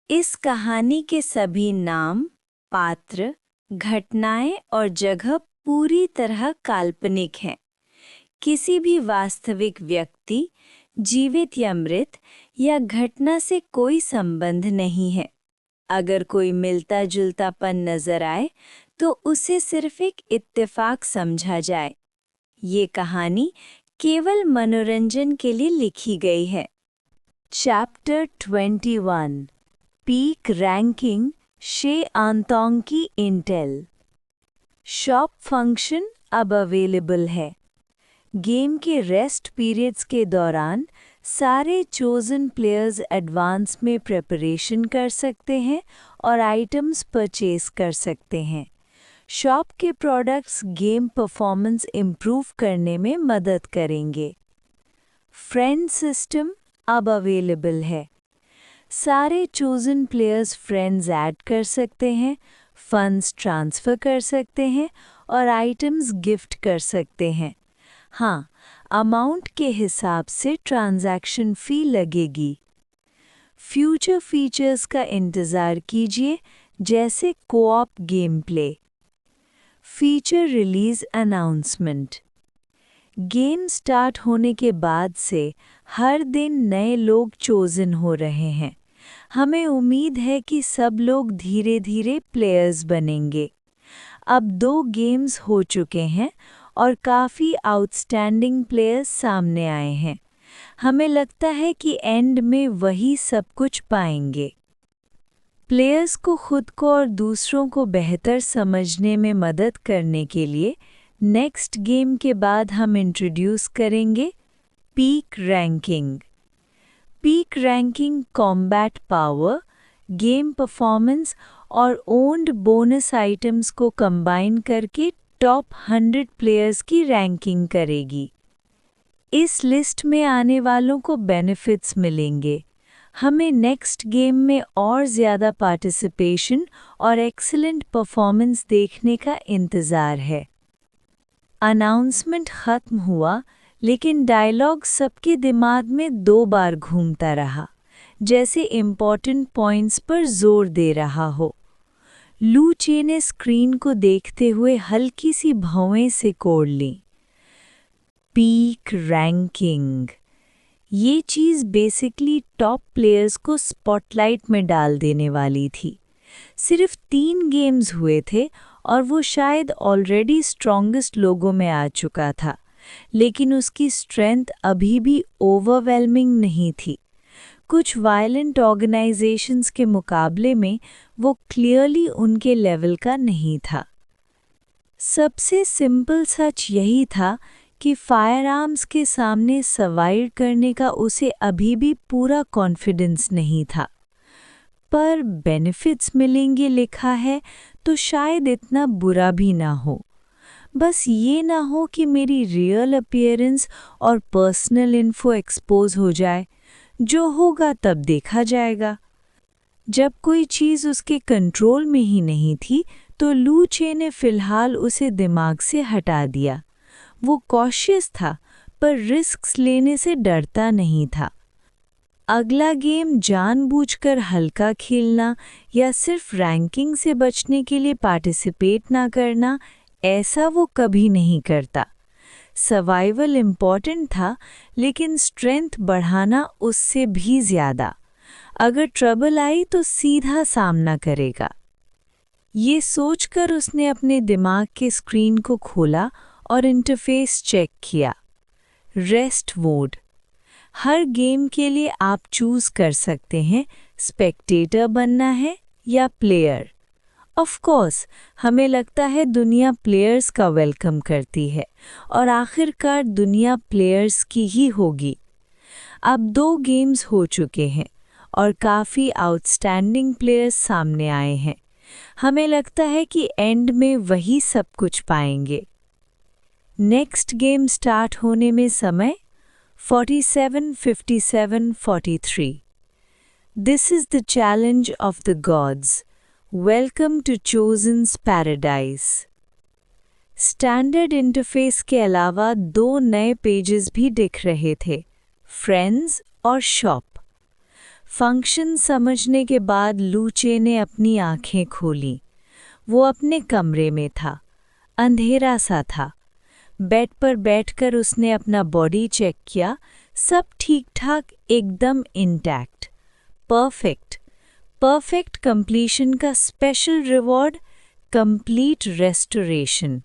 इस कहानी के सभी नाम, पात्र, घटनाएं और जगह पूरी तरह काल्पनिक हैं। किसी भी वास्तविक व्यक्ति, जीवित या मृत, या घटना से कोई संबंध नहीं है। अगर कोई मिलता जुलतापन नजर आए तो उसे सिर्फ एक इत्तेफाक समझा जाए। ये कहानी केवल मनोरंजन के लिए लिखी गई है। चैप्टर 21 पीक रैंकिंग शे आंतोंग की इंटेल। शॉप फंक्शन अब अवेलेबल है। गेम के रेस्ट पीरियड्स के दौरान सारे चोजन प्लेयर्स एडवांस में प्रिपरेशन कर सकते हैं और आइटम्स परचेज कर सकते हैं। शॉप के प्रोडक्ट्स गेम परफॉर्मेंस इम्प्रूव करने में मदद करेंगे। फ्रेंड सिस्टम अब अवेलेबल है। सारे चोजन प्लेयर्स फ्रेंड्स ऐड कर सकते हैं, फंड्स ट्रांसफ़र कर सकते हैं और आइटम्स गिफ्ट कर सकते हैं। हाँ, अमाउंट के हिसाब से ट्रांजैक्शन फ़ी लगेगी। फ्यूचर फीचर्स का इंतज़ार कीजिए, जैसे co-op game play. Feature release announcement. Game start होने के बाद से हर दिन नए लोग चोजन हो रहे हैं। हमें उम्मीद है कि सब लोग धीरे धीरे प्लेयर्स बनेंगे। अब 2 गेम्स हो चुके हैं और काफ़ी आउटस्टैंडिंग प्लेयर्स सामने आए हैं। हमें लगता है कि एंड में वही सब कुछ पाएंगे। प्लेयर्स को खुद को और दूसरों को बेहतर समझने में मदद करने के लिए नेक्स्ट गेम के बाद हम इंट्रोड्यूस करेंगे peak ranking. Peak ranking combat power, game performance और ओन्ड बोनस आइटम्स को कंबाइन करके टॉप 100 प्लेयर्स की रैंकिंग करेगी। इस लिस्ट में आने वालों को बेनिफिट्स मिलेंगे। हमें नेक्स्ट गेम में और ज़्यादा पार्टिसिपेशन और एक्सीलेंट परफॉर्मेंस देखने का इंतज़ार है। अनाउंसमेंट ख़त्म हुआ, लेकिन डायलॉग सबके दिमाग में 2 बार घूमता रहा, जैसे इम्पॉर्टेंट पॉइंट्स पर जोर दे रहा हो। लू चे ने स्क्रीन को देखते हुए हल्की सी भौएं से कोड़ ली। Peak ranking. ये चीज़ बेसिकली टॉप प्लेयर्स को स्पॉटलाइट में डाल देने वाली थी। सिर्फ 3 गेम्स हुए थे और वो शायद ऑलरेडी स्ट्रॉन्गेस्ट लोगों में आ चुका था, लेकिन उसकी स्ट्रेंथ अभी भी ओवरवेलमिंग नहीं थी। कुछ वायलेंट ऑर्गेनाइजेशंस के मुकाबले में वो क्लियरली उनके लेवल का नहीं था। सबसे सिंपल सच यही था कि फायर आर्म्स के सामने सर्वाइव करने का उसे अभी भी पूरा कॉन्फिडेंस नहीं था। पर बेनिफिट्स मिलेंगे लिखा है तो शायद इतना बुरा भी ना हो। बस ये ना हो कि मेरी रियल अपीयरेंस और पर्सनल इन्फो एक्सपोज हो जाए। जो होगा तब देखा जाएगा। जब कोई चीज़ उसके कंट्रोल में ही नहीं थी तो लू चे ने फिलहाल उसे दिमाग से हटा दिया। वो कॉशियस था, पर रिस्क्स लेने से डरता नहीं था। अगला गेम जानबूझकर हल्का खेलना या सिर्फ रैंकिंग से बचने के लिए पार्टिसिपेट ना करना, ऐसा वो कभी नहीं करता। सर्वाइवल इम्पॉर्टेंट था, लेकिन स्ट्रेंथ बढ़ाना उससे भी ज़्यादा। अगर ट्रबल आई तो सीधा सामना करेगा। ये सोचकर उसने अपने दिमाग के स्क्रीन को खोला और इंटरफेस चेक किया। Rest mode. हर गेम के लिए आप चूज़ कर सकते हैं स्पेक्टेटर बनना है या प्लेयर। ऑफ कोर्स, हमें लगता है दुनिया प्लेयर्स का वेलकम करती है और आखिरकार दुनिया प्लेयर्स की ही होगी। अब 2 गेम्स हो चुके हैं और काफ़ी आउटस्टैंडिंग प्लेयर्स सामने आए हैं। हमें लगता है कि एंड में वही सब कुछ पाएंगे। नेक्स्ट गेम स्टार्ट होने में समय 47, 57, 43। This is the challenge of the gods. Welcome to Chosen's Paradise. Standard interface के अलावा 2 नए पेजेस भी दिख रहे थे, फ्रेंड्स और शॉप। फंक्शन समझने के बाद लूचे ने अपनी आंखें खोली। वो अपने कमरे में था। अंधेरा सा था। बेड पर बैठकर उसने अपना बॉडी चेक किया। सब ठीक-ठाक, एकदम इंटैक्ट। परफेक्ट कंप्लीशन का special reward, complete restoration.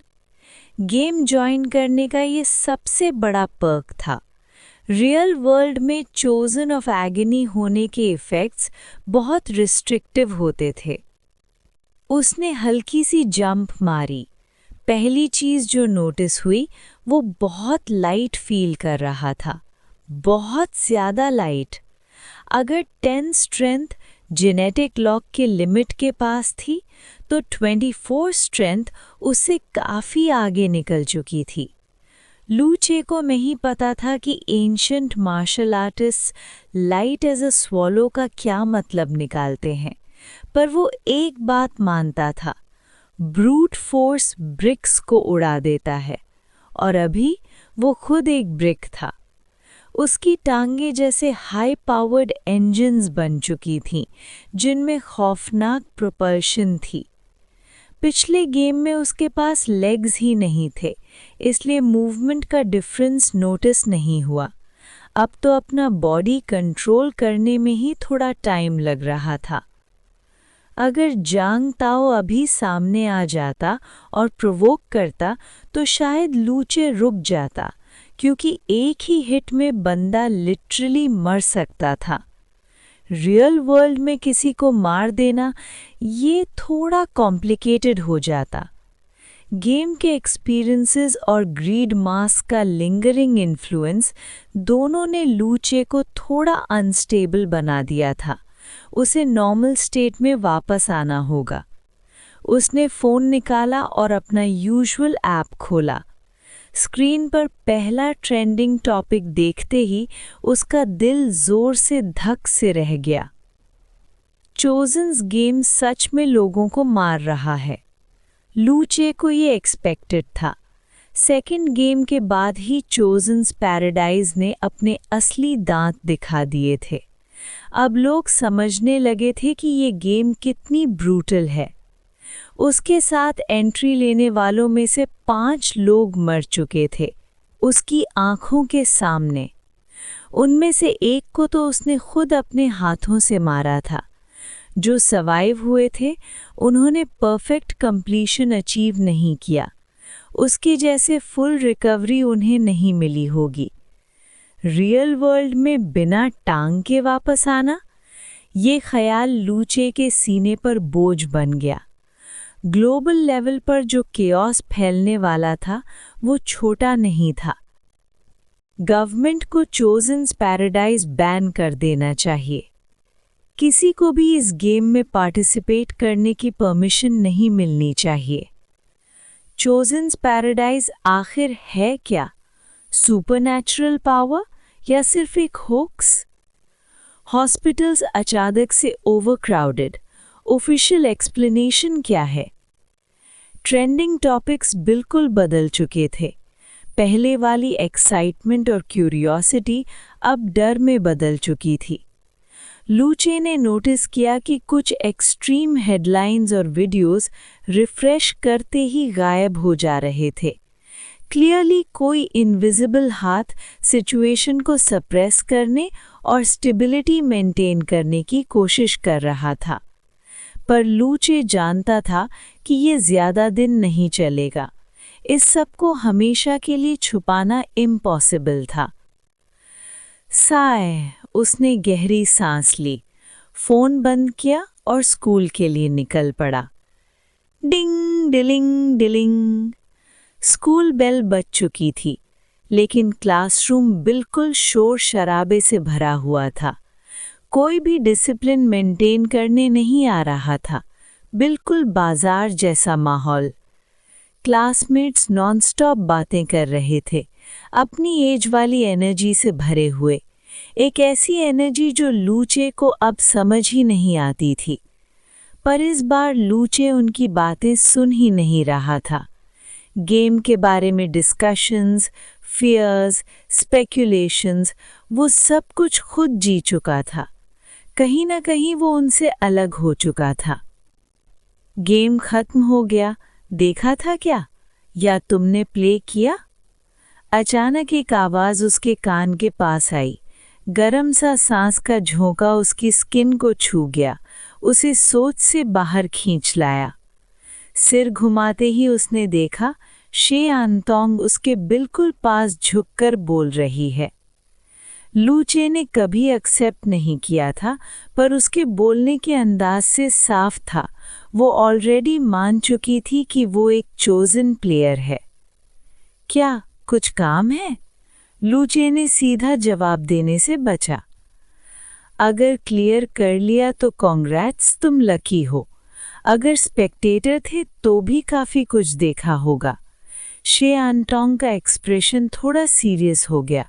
Game join करने का ये सबसे बड़ा पर्क था। रियल वर्ल्ड में चोजन ऑफ एगनी होने के इफ़ेक्ट्स बहुत रिस्ट्रिक्टिव होते थे। उसने हल्की सी जंप मारी। पहली चीज़ जो नोटिस हुई वो बहुत लाइट फील कर रहा था, बहुत ज़्यादा लाइट। अगर 10 स्ट्रेंथ जेनेटिक लॉक के लिमिट के पास थी तो 24 स्ट्रेंथ उससे काफ़ी आगे निकल चुकी थी। लूचे को नहीं पता था कि ancient martial artist light as a swallow का क्या मतलब निकालते हैं, पर वो एक बात मानता था, ब्रूट फोर्स ब्रिक्स को उड़ा देता है, और अभी वो खुद एक ब्रिक था। उसकी टांगें जैसे हाई पावर्ड इंजन्स बन चुकी थीं, जिनमें खौफनाक प्रोपल्शन थी। पिछले गेम में उसके पास लेग्स ही नहीं थे, इसलिए मूवमेंट का डिफरेंस नोटिस नहीं हुआ। अब तो अपना बॉडी कंट्रोल करने में ही थोड़ा टाइम लग रहा था। अगर जांग ताओ अभी सामने आ जाता और प्रोवोक करता तो शायद लूचे रुक जाता, क्योंकि एक ही हिट में बंदा लिटरली मर सकता था। रियल वर्ल्ड में किसी को मार देना ये थोड़ा कॉम्प्लिकेटेड हो जाता। गेम के एक्सपीरियंसेस और ग्रीड मास का लिंगरिंग इन्फ्लुएंस दोनों ने लूचे को थोड़ा अनस्टेबल बना दिया था। उसे नॉर्मल स्टेट में वापस आना होगा। उसने फ़ोन निकाला और अपना यूजुअल ऐप खोला। स्क्रीन पर पहला ट्रेंडिंग टॉपिक देखते ही उसका दिल जोर से धक से रह गया। चोजन्स गेम सच में लोगों को मार रहा है। लूचे को ये एक्सपेक्टेड था। सेकंड गेम के बाद ही चोजन्स पैराडाइज ने अपने असली दांत दिखा दिए थे। अब लोग समझने लगे थे कि ये गेम कितनी ब्रूटल है। उसके साथ एंट्री लेने वालों में से 5 लोग मर चुके थे, उसकी आंखों के सामने। उनमें से एक को तो उसने खुद अपने हाथों से मारा था। जो सर्वाइव हुए थे उन्होंने परफेक्ट कंप्लीशन अचीव नहीं किया। उसके जैसे फुल रिकवरी उन्हें नहीं मिली होगी। रियल वर्ल्ड में बिना टांग के वापस आना, ये ख्याल लूचे के सीने पर बोझ बन गया। ग्लोबल लेवल पर जो केओस फैलने वाला था वो छोटा नहीं था। गवर्नमेंट को चोजन्स पैराडाइज बैन कर देना चाहिए। किसी को भी इस गेम में पार्टिसिपेट करने की परमिशन नहीं मिलनी चाहिए। चोजन्स पैराडाइज आखिर है क्या? सुपरनैचुरल पावर या सिर्फ एक होक्स? हॉस्पिटल्स अचानक से ओवरक्राउडेड, ऑफिशियल एक्सप्लेनेशन क्या है? ट्रेंडिंग टॉपिक्स बिल्कुल बदल चुके थे। पहले वाली एक्साइटमेंट और क्यूरियोसिटी अब डर में बदल चुकी थी। लूचे ने नोटिस किया कि कुछ एक्सट्रीम हेडलाइंस और वीडियोस रिफ्रेश करते ही गायब हो जा रहे थे। क्लियरली कोई इनविजिबल हाथ सिचुएशन को सप्रेस करने और स्टेबिलिटी मेंटेन करने की कोशिश कर रहा था। पर लूचे जानता था कि ये ज़्यादा दिन नहीं चलेगा। इस सब को हमेशा के लिए छुपाना इम्पॉसिबल था। उसने गहरी सांस ली, फ़ोन बंद किया और स्कूल के लिए निकल पड़ा। डिंग डिलिंग डिलिंग। स्कूल बेल बज चुकी थी, लेकिन क्लासरूम बिल्कुल शोर शराबे से भरा हुआ था। कोई भी डिसिप्लिन मेंटेन करने नहीं आ रहा था। बिल्कुल बाजार जैसा माहौल। क्लासमेट्स नॉनस्टॉप बातें कर रहे थे, अपनी एज वाली एनर्जी से भरे हुए। एक ऐसी एनर्जी जो लूचे को अब समझ ही नहीं आती थी। पर इस बार लूचे उनकी बातें सुन ही नहीं रहा था। गेम के बारे में डिस्कशंस, फियर्स, स्पेक्युलेशंस, वो सब कुछ खुद जी चुका था। कहीं ना कहीं वो उनसे अलग हो चुका था। गेम खत्म हो गया, देखा था क्या? या तुमने प्ले किया? अचानक एक आवाज उसके कान के पास आई। गरम सा सांस का झोंका उसकी स्किन को छू गया, उसे सोच से बाहर खींच लाया। सिर घुमाते ही उसने देखा, शे आनतोंग उसके बिल्कुल पास झुककर बोल रही है। लूचे ने कभी एक्सेप्ट नहीं किया था, पर उसके बोलने के अंदाज से साफ था, वो ऑलरेडी मान चुकी थी कि वो एक चोजन प्लेयर है। क्या कुछ काम है? लूचे ने सीधा जवाब देने से बचा। अगर क्लियर कर लिया तो कांग्रेट्स, तुम लकी हो। अगर स्पेक्टेटर थे तो भी काफी कुछ देखा होगा। शे आनतोंग का एक्सप्रेशन थोड़ा सीरियस हो गया।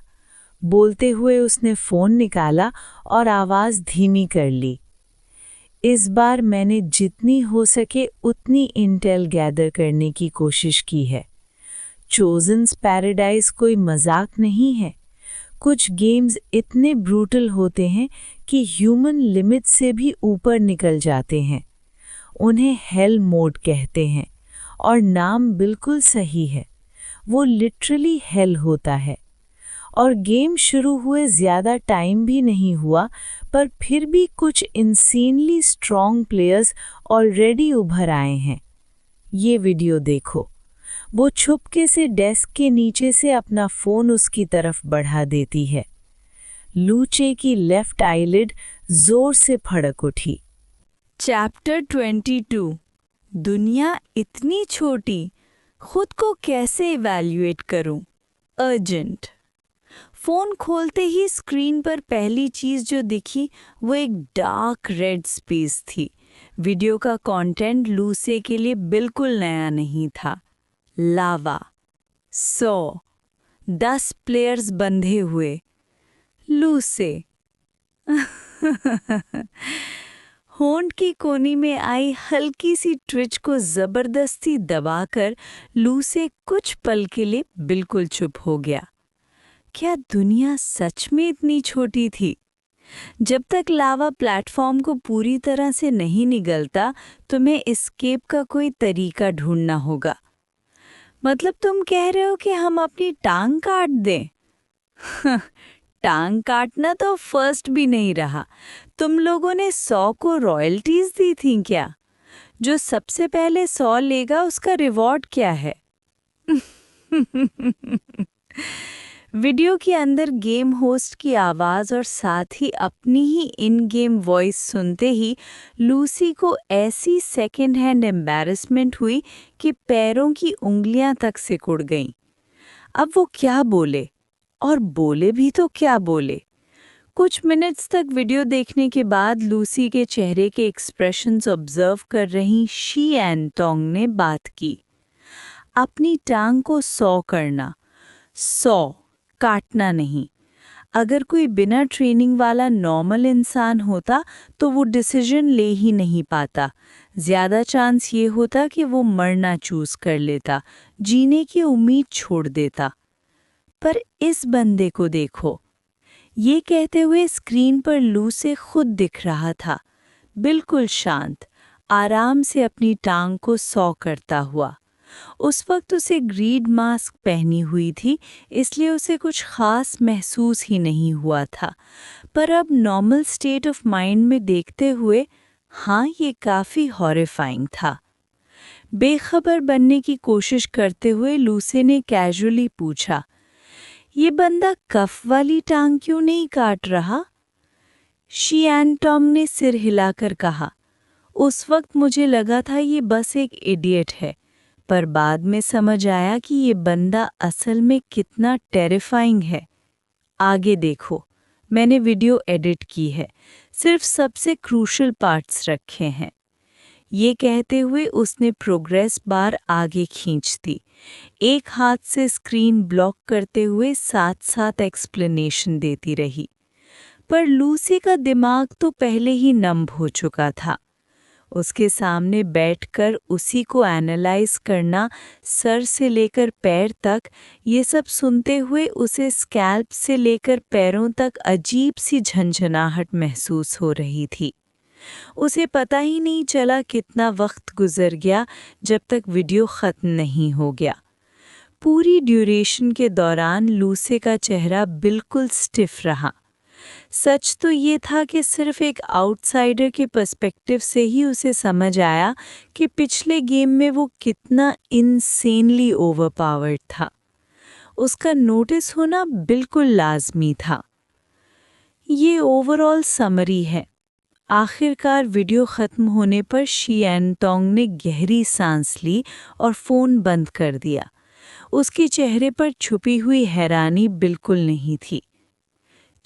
बोलते हुए उसने फोन निकाला और आवाज धीमी कर ली। इस बार मैंने जितनी हो सके उतनी इंटेल गैदर करने की कोशिश की है। चोजन्स पैराडाइज कोई मजाक नहीं है। कुछ गेम्स इतने ब्रूटल होते हैं कि ह्यूमन लिमिट से भी ऊपर निकल जाते हैं। उन्हें हेल मोड कहते हैं और नाम बिल्कुल सही है। वो लिटरली हेल होता है। और गेम शुरू हुए ज़्यादा टाइम भी नहीं हुआ, पर फिर भी कुछ इंसेनली स्ट्रॉन्ग प्लेयर्स ऑलरेडी उभर आए हैं। ये वीडियो देखो। वो छुपके से डेस्क के नीचे से अपना फ़ोन उसकी तरफ बढ़ा देती है। लूचे की लेफ्ट आईलिड जोर से फड़क उठी। चैप्टर 22 दुनिया इतनी छोटी, खुद को कैसे इवैल्यूएट करूं? अर्जेंट। फ़ोन खोलते ही स्क्रीन पर पहली चीज़ जो दिखी वो एक डार्क रेड स्पेस थी। वीडियो का कंटेंट लूसे के लिए बिल्कुल नया नहीं था। लावा, 10 प्लेयर्स बंधे हुए। लूसे होंठ की कोनी में आई हल्की सी ट्विच को जबरदस्ती दबाकर लूसे कुछ पल के लिए बिल्कुल चुप हो गया। क्या दुनिया सच में इतनी छोटी थी? जब तक लावा प्लेटफॉर्म को पूरी तरह से नहीं निगलता, तुम्हें एस्केप का कोई तरीका ढूंढना होगा। मतलब तुम कह रहे हो कि हम अपनी टांग काट दें? टांग काटना तो फर्स्ट भी नहीं रहा। तुम लोगों ने 100 को रॉयल्टीज दी थी क्या? जो सबसे पहले 100 लेगा उसका रिवॉर्ड क्या है? वीडियो के अंदर गेम होस्ट की आवाज़ और साथ ही अपनी ही इन गेम वॉइस सुनते ही लूसी को ऐसी सेकेंड हैंड एम्बैरेसमेंट हुई कि पैरों की उंगलियां तक सिकुड़ गईं। अब वो क्या बोले? और बोले भी तो क्या बोले? कुछ मिनट्स तक वीडियो देखने के बाद लूसी के चेहरे के एक्सप्रेशंस ऑब्जर्व कर रही शी आनतोंग ने बात की। अपनी टांग को 100 करना, 100 काटना नहीं। अगर कोई बिना ट्रेनिंग वाला नॉर्मल इंसान होता तो वो डिसीजन ले ही नहीं पाता। ज़्यादा चांस ये होता कि वो मरना चूज कर लेता, जीने की उम्मीद छोड़ देता। पर इस बंदे को देखो। ये कहते हुए स्क्रीन पर लूसे खुद दिख रहा था, बिल्कुल शांत, आराम से अपनी टांग को 100 करता हुआ। उस वक्त उसे ग्रीड मास्क पहनी हुई थी, इसलिए उसे कुछ खास महसूस ही नहीं हुआ था। पर अब नॉर्मल स्टेट ऑफ माइंड में देखते हुए, हाँ, ये काफ़ी हॉरिफाइंग था। बेखबर बनने की कोशिश करते हुए लूसे ने कैजुअली पूछा, ये बंदा कफ वाली टांग क्यों नहीं काट रहा? शी आनतोंग ने सिर हिलाकर कहा, उस वक्त मुझे लगा था ये बस एक इडियट है, पर बाद में समझ आया कि ये बंदा असल में कितना टेरिफाइंग है। आगे देखो, मैंने वीडियो एडिट की है, सिर्फ सबसे क्रूशल पार्ट्स रखे हैं। ये कहते हुए उसने प्रोग्रेस बार आगे खींच दी, एक हाथ से स्क्रीन ब्लॉक करते हुए साथ साथ एक्सप्लेनेशन देती रही। पर लूसी का दिमाग तो पहले ही नम हो चुका था। उसके सामने बैठकर उसी को एनालाइज करना, सर से लेकर पैर तक, ये सब सुनते हुए उसे स्कैल्प से लेकर पैरों तक अजीब सी झंझनाहट महसूस हो रही थी। उसे पता ही नहीं चला कितना वक्त गुजर गया जब तक वीडियो ख़त्म नहीं हो गया। पूरी ड्यूरेशन के दौरान लूसी का चेहरा बिल्कुल स्टिफ रहा। सच तो ये था कि सिर्फ एक आउटसाइडर के पर्सपेक्टिव से ही उसे समझ आया कि पिछले गेम में वो कितना इनसेनली ओवरपावर्ड था। उसका नोटिस होना बिल्कुल लाजमी था। ये ओवरऑल समरी है। आखिरकार वीडियो ख़त्म होने पर शी एनटोंग ने गहरी सांस ली और फ़ोन बंद कर दिया। उसके चेहरे पर छुपी हुई हैरानी बिल्कुल नहीं थी।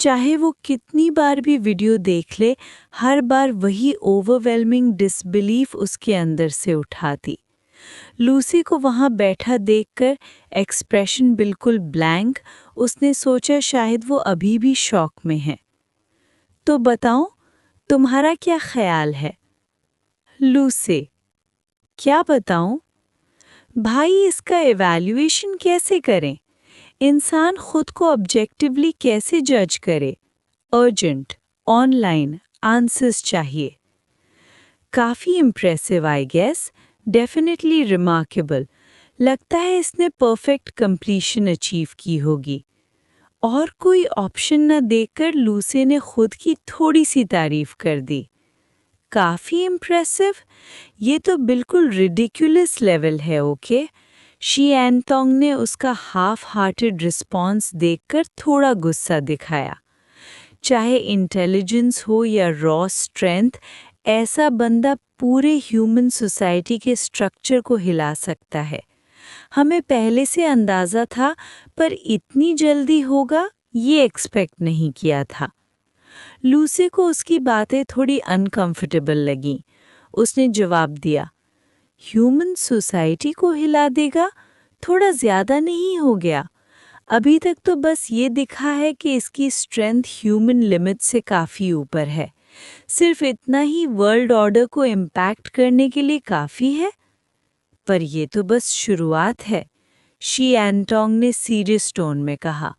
चाहे वो कितनी बार भी वीडियो देख ले, हर बार वही ओवरवेलमिंग डिसबिलीफ उसके अंदर से उठाती। लूसी को वहाँ बैठा देखकर एक्सप्रेशन बिल्कुल ब्लैंक, उसने सोचा शायद वो अभी भी शॉक में है। तो बताओ, तुम्हारा क्या ख्याल है? लूसी: क्या बताऊं? भाई, इसका इवैल्यूएशन कैसे करें? इंसान खुद को ऑब्जेक्टिवली कैसे जज करे? अर्जेंट, ऑनलाइन आंसर्स चाहिए। काफ़ी impressive I guess, definitely remarkable. लगता है इसने परफेक्ट कंप्लीशन अचीव की होगी। और कोई ऑप्शन न देखकर लूसी ने खुद की थोड़ी सी तारीफ कर दी। काफ़ी इम्प्रेसिव? ये तो बिल्कुल रिडिकुलस लेवल है। ओके। शी एनटोंग ने उसका हाफ हार्टेड रिस्पॉन्स देखकर थोड़ा गुस्सा दिखाया। चाहे इंटेलिजेंस हो या रॉ स्ट्रेंथ, ऐसा बंदा पूरे ह्यूमन सोसाइटी के स्ट्रक्चर को हिला सकता है। हमें पहले से अंदाज़ा था, पर इतनी जल्दी होगा ये एक्सपेक्ट नहीं किया था। लूसी को उसकी बातें थोड़ी अनकंफर्टेबल लगीं। उसने जवाब दिया, ह्यूमन सोसाइटी को हिला देगा? थोड़ा ज़्यादा नहीं हो गया? अभी तक तो बस ये दिखा है कि इसकी स्ट्रेंथ ह्यूमन लिमिट से काफ़ी ऊपर है। सिर्फ इतना ही वर्ल्ड ऑर्डर को इम्पैक्ट करने के लिए काफ़ी है। पर ये तो बस शुरुआत है, शी एनटोंग ने सीरियस टोन में कहा।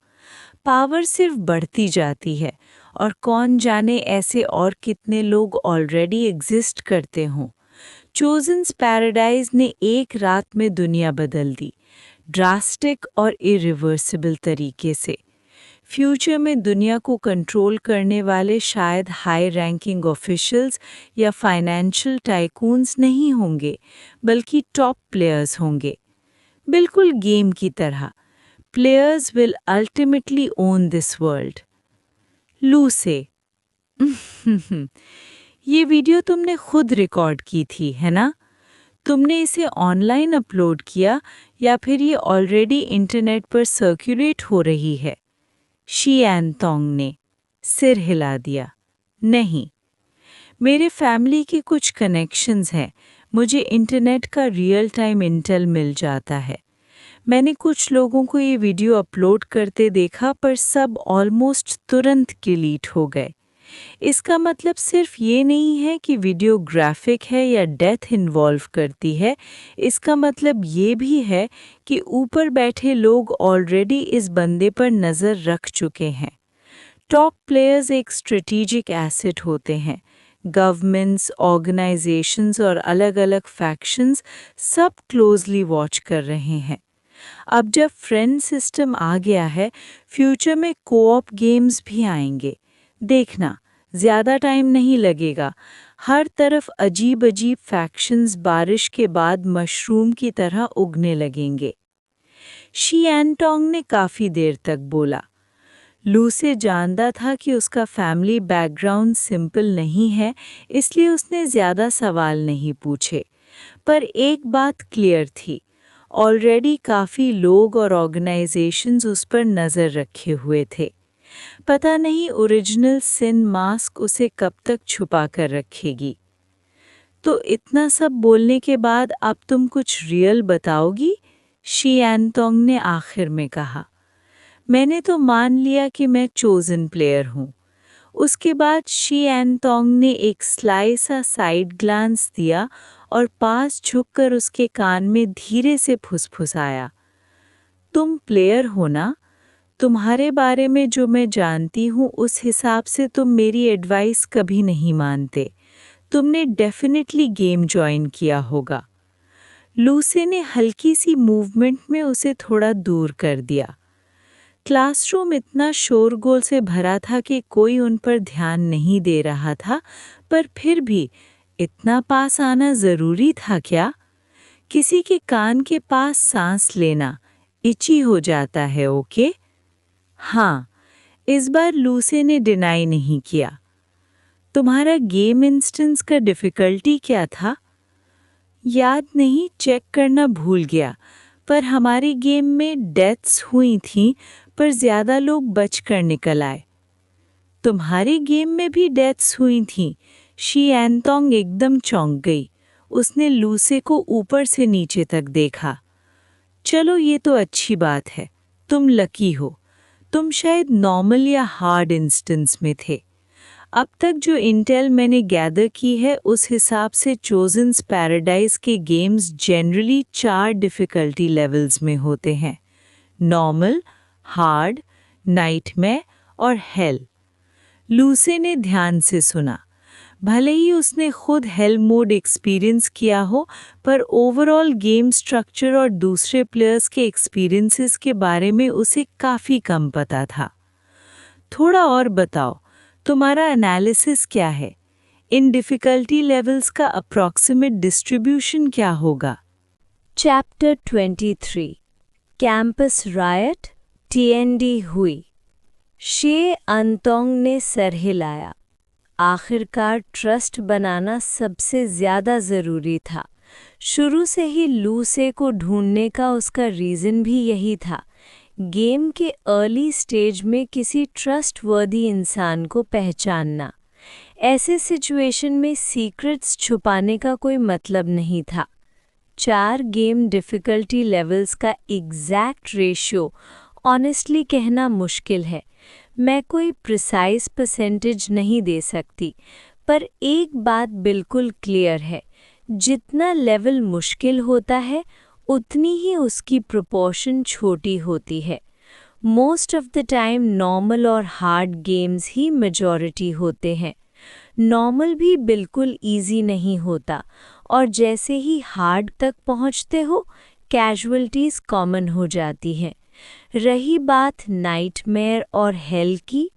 पावर सिर्फ बढ़ती जाती है, और कौन जाने ऐसे और कितने लोग ऑलरेडी एग्जिस्ट करते हों। चोजन्स पैराडाइज ने एक रात में दुनिया बदल दी, ड्रास्टिक और इरिवर्सिबल तरीके से। फ्यूचर में दुनिया को कंट्रोल करने वाले शायद हाई रैंकिंग ऑफिशियल्स या फाइनेंशियल टाइकून्स नहीं होंगे, बल्कि टॉप प्लेयर्स होंगे। बिल्कुल गेम की तरह, players will ultimately own this world. Lucy: ये वीडियो तुमने खुद रिकॉर्ड की थी, है ना? तुमने इसे ऑनलाइन अपलोड किया या फिर ये ऑलरेडी इंटरनेट पर सर्कुलेट हो रही है? शी एनटोंग ने सिर हिला दिया। नहीं, मेरे फैमिली के कुछ कनेक्शंस हैं, मुझे इंटरनेट का रियल टाइम इंटेल मिल जाता है। मैंने कुछ लोगों को ये वीडियो अपलोड करते देखा, पर सब ऑलमोस्ट तुरंत डिलीट हो गए। इसका मतलब सिर्फ ये नहीं है कि वीडियो ग्राफिक है या डेथ इन्वॉल्व करती है, इसका मतलब ये भी है कि ऊपर बैठे लोग ऑलरेडी इस बंदे पर नज़र रख चुके हैं। टॉप प्लेयर्स एक स्ट्रेटेजिक एसेट होते हैं। गवर्नमेंट्स, ऑर्गेनाइजेशंस और अलग-अलग फैक्शंस सब क्लोजली वॉच कर रहे हैं। अब जब फ्रेंड सिस्टम आ गया है, फ्यूचर में कोऑप गेम्स भी आएंगे। देखना, ज़्यादा टाइम नहीं लगेगा। हर तरफ अजीब अजीब फैक्शंस बारिश के बाद मशरूम की तरह उगने लगेंगे। शी एनटोंग ने काफ़ी देर तक बोला। लूसी जानता था कि उसका फैमिली बैकग्राउंड सिंपल नहीं है, इसलिए उसने ज़्यादा सवाल नहीं पूछे। पर एक बात क्लियर थी, ऑलरेडी काफ़ी लोग और ऑर्गेनाइजेशंस उस पर नज़र रखे हुए थे। पता नहीं ओरिजिनल सिन मास्क उसे कब तक छुपा कर रखेगी। तो इतना सब बोलने के बाद अब तुम कुछ रियल बताओगी? शी एनटोंग ने आखिर में कहा। मैंने तो मान लिया कि मैं चोजन प्लेयर हूँ। उसके बाद शी एनतोंग ने एक स्लाई सा साइड ग्लांस दिया और पास झुककर उसके कान में धीरे से फुसफुसाया। तुम प्लेयर हो ना? तुम्हारे बारे में जो मैं जानती हूँ उस हिसाब से तुम मेरी एडवाइस कभी नहीं मानते। तुमने डेफिनेटली गेम ज्वाइन किया होगा। लूसी ने हल्की सी मूवमेंट में उसे थोड़ा दूर कर दिया। क्लासरूम इतना शोरगुल से भरा था कि कोई उन पर ध्यान नहीं दे रहा था, पर फिर भी इतना पास आना जरूरी था क्या? किसी के कान के पास सांस लेना इची हो जाता है, ओके? हाँ, इस बार लूसी ने डिनाई नहीं किया। तुम्हारा गेम इंस्टेंस का डिफ़िकल्टी क्या था? याद नहीं, चेक करना भूल गया, पर हमारी गेम में डेथ्स हुई थीं, पर ज़्यादा लोग बचकर निकल आए। तुम्हारी गेम में भी डेथ्स हुई थीं? शी एनतोंग एकदम चौंक गई। उसने लूसी को ऊपर से नीचे तक देखा। चलो, ये तो अच्छी बात है। तुम लकी हो। तुम शायद नॉर्मल या हार्ड इंस्टेंस में थे। अब तक जो इंटेल मैंने गैदर की है उस हिसाब से चोजन्स पैराडाइज के गेम्स जनरली 4 डिफ़िकल्टी लेवल्स में होते हैं: नॉर्मल, हार्ड, नाइटमेयर और हेल। लूसी ने ध्यान से सुना। भले ही उसने खुद हेल मोड एक्सपीरियंस किया हो, पर ओवरऑल गेम स्ट्रक्चर और दूसरे प्लेयर्स के एक्सपीरियंसेस के बारे में उसे काफ़ी कम पता था। थोड़ा और बताओ, तुम्हारा एनालिसिस क्या है? इन डिफ़िकल्टी लेवल्स का अप्रॉक्सिमेट डिस्ट्रीब्यूशन क्या होगा? चैप्टर 23 कैंपस रायट TND हुई। शी एनतोंग ने सर हिलाया। आखिरकार ट्रस्ट बनाना सबसे ज़्यादा ज़रूरी था। शुरू से ही लूसी को ढूंढने का उसका रीज़न भी यही था। गेम के अर्ली स्टेज में किसी ट्रस्टवर्दी इंसान को पहचानना। ऐसे सिचुएशन में सीक्रेट्स छुपाने का कोई मतलब नहीं था। 4 गेम डिफ़िकल्टी लेवल्स का एग्जैक्ट रेशियो ऑनेस्टली कहना मुश्किल है। मैं कोई प्रिसाइज परसेंटेज नहीं दे सकती, पर एक बात बिल्कुल क्लियर है, जितना लेवल मुश्किल होता है उतनी ही उसकी प्रोपोर्शन छोटी होती है। Most of the time normal और हार्ड गेम्स ही मेजॉरिटी होते हैं। नॉर्मल भी बिल्कुल इजी नहीं होता, और जैसे ही हार्ड तक पहुंचते हो कैजुअलिटीज़ कॉमन हो जाती हैं। रही बात नाइटमेयर और हेल की,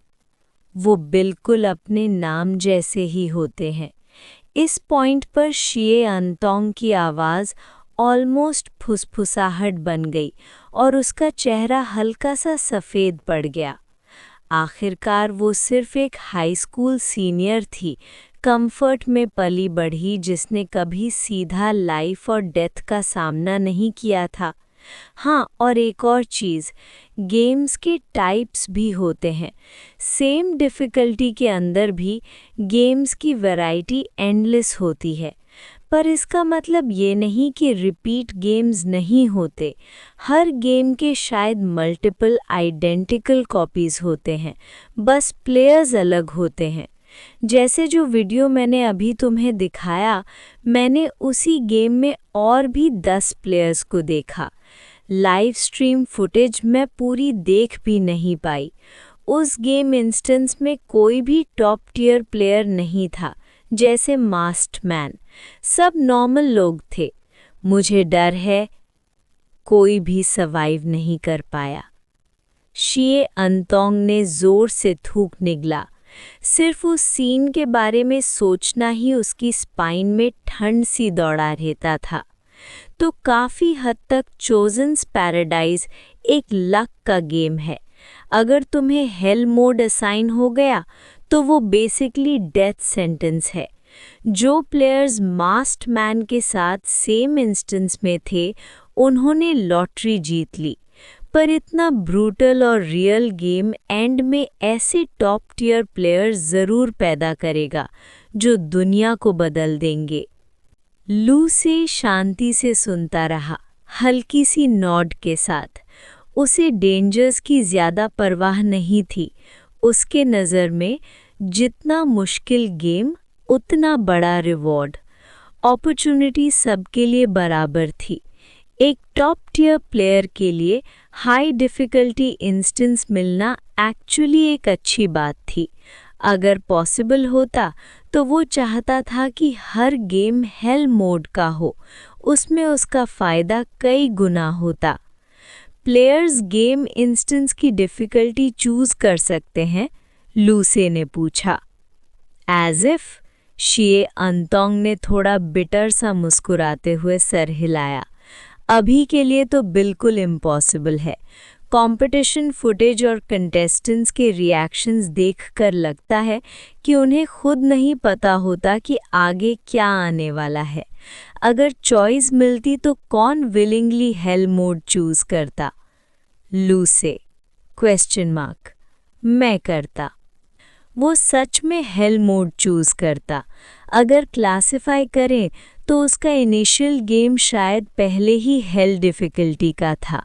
वो बिल्कुल अपने नाम जैसे ही होते हैं। इस पॉइंट पर शी एनतोंग की आवाज़ ऑलमोस्ट फुसफुसाहट बन गई और उसका चेहरा हल्का सा सफ़ेद पड़ गया। आखिरकार वो सिर्फ एक हाई स्कूल सीनियर थी, कंफर्ट में पली बढ़ी, जिसने कभी सीधा लाइफ और डेथ का सामना नहीं किया था। हाँ, और एक और चीज़, गेम्स के टाइप्स भी होते हैं। सेम डिफ़िकल्टी के अंदर भी गेम्स की वैरायटी एंडलेस होती है, पर इसका मतलब ये नहीं कि रिपीट गेम्स नहीं होते। हर गेम के शायद मल्टीपल आइडेंटिकल कॉपीज़ होते हैं, बस प्लेयर्स अलग होते हैं। जैसे जो वीडियो मैंने अभी तुम्हें दिखाया, मैंने उसी गेम में और भी 10 प्लेयर्स को देखा। लाइव स्ट्रीम फुटेज मैं पूरी देख भी नहीं पाई। उस गेम इंस्टेंस में कोई भी टॉप टियर प्लेयर नहीं था, जैसे मास्क्ड मैन। सब नॉर्मल लोग थे। मुझे डर है कोई भी सर्वाइव नहीं कर पाया। शी एनतोंग ने ज़ोर से थूक निगला। सिर्फ उस सीन के बारे में सोचना ही उसकी स्पाइन में ठंड सी दौड़ा रहता था। तो काफ़ी हद तक चोजन्स पैराडाइज एक लक का गेम है। अगर तुम्हें हेल मोड असाइन हो गया तो वो बेसिकली डेथ सेंटेंस है। जो प्लेयर्स मास्क्ड मैन के साथ सेम इंस्टेंस में थे, उन्होंने लॉटरी जीत ली। पर इतना ब्रूटल और रियल गेम एंड में ऐसे टॉप टियर प्लेयर्स ज़रूर पैदा करेगा जो दुनिया को बदल देंगे। लूसी शांति से सुनता रहा, हल्की सी नॉड के साथ। उसे डेंजर्स की ज़्यादा परवाह नहीं थी। उसके नज़र में जितना मुश्किल गेम उतना बड़ा रिवॉर्ड। अपॉर्चुनिटी सबके लिए बराबर थी। एक टॉप टियर प्लेयर के लिए हाई डिफ़िकल्टी इंस्टेंस मिलना एक्चुअली एक अच्छी बात थी। अगर पॉसिबल होता तो वो चाहता था कि हर गेम हेल मोड का हो, उसमें उसका फ़ायदा कई गुना होता। प्लेयर्स गेम इंस्टेंस की डिफ़िकल्टी चूज़ कर सकते हैं? लूसे ने पूछा। एज इफ शिए अंतोंग ने थोड़ा बिटर सा मुस्कुराते हुए सर हिलाया। अभी के लिए तो बिल्कुल इम्पॉसिबल है। कंपटीशन फुटेज और कंटेस्टेंट्स के रिएक्शंस देखकर लगता है कि उन्हें खुद नहीं पता होता कि आगे क्या आने वाला है। अगर चॉइस मिलती तो कौन विलिंगली हेल मोड चूज करता? लूसे क्वेश्चन मार्क। मैं करता। वो सच में हेल मोड चूज करता। अगर क्लासिफाई करें तो उसका इनिशियल गेम शायद पहले ही हेल डिफ़िकल्टी का था।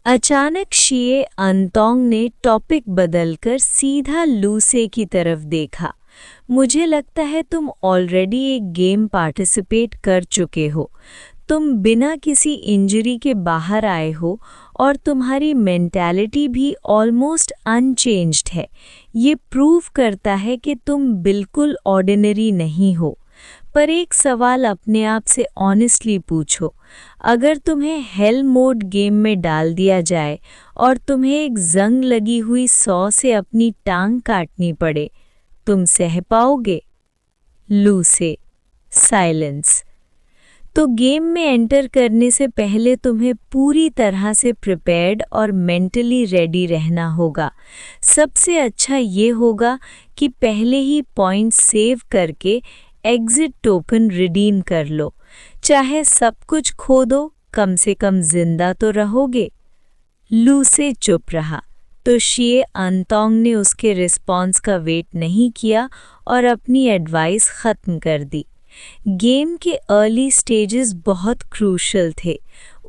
अचानक शिए अंतोंग ने टॉपिक बदलकर सीधा लूसे की तरफ देखा। मुझे लगता है तुम ऑलरेडी एक गेम पार्टिसिपेट कर चुके हो। तुम बिना किसी इंजरी के बाहर आए हो और तुम्हारी मेंटालिटी भी ऑलमोस्ट अनचेंज्ड है। ये प्रूव करता है कि तुम बिल्कुल ऑर्डिनरी नहीं हो। पर एक सवाल अपने आप से ऑनेस्टली पूछो, अगर तुम्हें हेल मोड गेम में डाल दिया जाए और तुम्हें एक जंग लगी हुई सॉ से अपनी टांग काटनी पड़े, तुम सह पाओगे? लूसे साइलेंस। तो गेम में एंटर करने से पहले तुम्हें पूरी तरह से प्रिपेयर्ड और मेंटली रेडी रहना होगा। सबसे अच्छा ये होगा कि पहले ही पॉइंट्स सेव करके एग्जिट टोकन रिडीम कर लो। चाहे सब कुछ खो दो, कम से कम जिंदा तो रहोगे। लूसे चुप रहा तो शिए अंतोंग ने उसके रिस्पॉन्स का वेट नहीं किया और अपनी एडवाइस ख़त्म कर दी। गेम के अर्ली स्टेजेस बहुत क्रूशल थे।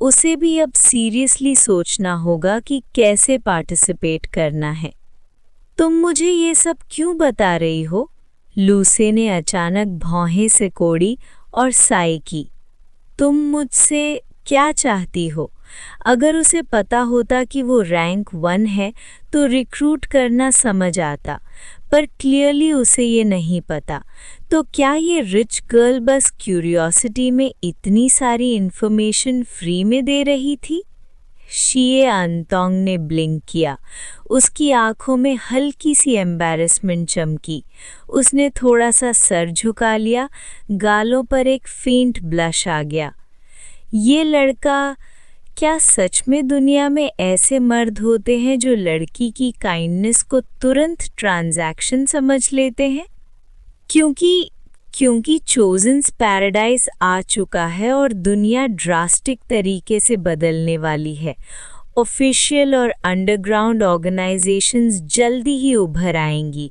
उसे भी अब सीरियसली सोचना होगा कि कैसे पार्टिसिपेट करना है। तुम मुझे ये सब क्यों बता रही हो? लूसे ने अचानक भौहें से कोड़ी और साई की। तुम मुझसे क्या चाहती हो? अगर उसे पता होता कि वो रैंक 1 है तो रिक्रूट करना समझ आता, पर क्लियरली उसे ये नहीं पता। तो क्या ये रिच गर्ल बस क्यूरियोसिटी में इतनी सारी इन्फॉर्मेशन फ्री में दे रही थी? शिए अंतोंग ने ब्लिंक किया। उसकी आंखों में हल्की सी एम्बैरेसमेंट चमकी। उसने थोड़ा सा सर झुका लिया, गालों पर एक फेंट ब्लश आ गया। ये लड़का, क्या सच में दुनिया में ऐसे मर्द होते हैं जो लड़की की काइंडनेस को तुरंत ट्रांजैक्शन समझ लेते हैं? क्योंकि चोजन्स पैराडाइज आ चुका है और दुनिया ड्रास्टिक तरीके से बदलने वाली है। ऑफिशियल और अंडरग्राउंड ऑर्गेनाइजेशंस जल्दी ही उभर आएंगी।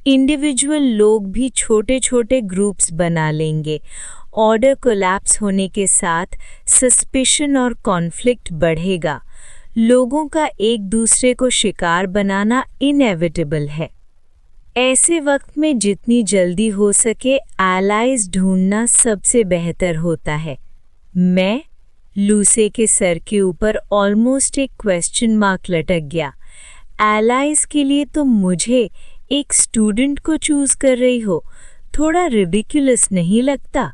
इंडिविजुअल लोग भी छोटे छोटे ग्रुप्स बना लेंगे। ऑर्डर कोलैप्स होने के साथ सस्पिशन और कॉन्फ्लिक्ट बढ़ेगा। लोगों का एक दूसरे को शिकार बनाना इनएविटेबल है। ऐसे वक्त में जितनी जल्दी हो सके एलाइज ढूंढना सबसे बेहतर होता है। मैं? लूसे के सर के ऊपर ऑलमोस्ट एक क्वेश्चन मार्क लटक गया। एलाइज के लिए तुम मुझे, एक स्टूडेंट को चूज कर रही हो? थोड़ा रिडिकुलस नहीं लगता?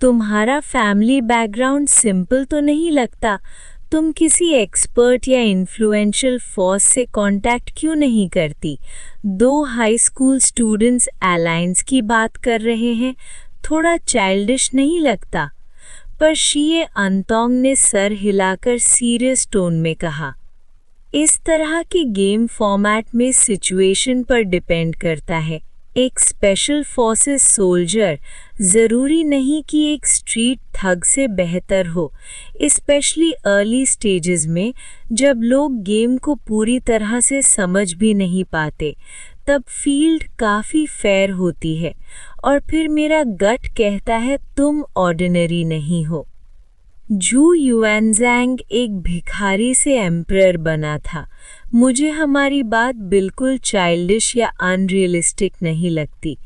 तुम्हारा फैमिली बैकग्राउंड सिंपल तो नहीं लगता? तुम किसी एक्सपर्ट या इन्फ्लुएंशियल फोर्स से कांटेक्ट क्यों नहीं करती? 2 हाई स्कूल स्टूडेंट्स अलायंस की बात कर रहे हैं, थोड़ा चाइल्डिश नहीं लगता? पर शिए अंतोंग ने सर हिलाकर सीरियस टोन में कहा, इस तरह के गेम फॉर्मेट में सिचुएशन पर डिपेंड करता है। एक स्पेशल फोर्सेस सोल्जर ज़रूरी नहीं कि एक स्ट्रीट थग से बेहतर हो, स्पेशली अर्ली स्टेजेस में जब लोग गेम को पूरी तरह से समझ भी नहीं पाते। तब फील्ड काफ़ी फेयर होती है और फिर मेरा गट कहता है तुम ऑर्डिनरी नहीं हो। झू युएनज़ैंग एक भिखारी से एम्परर बना था, मुझे हमारी बात बिल्कुल चाइल्डिश या अनरियलिस्टिक नहीं लगती।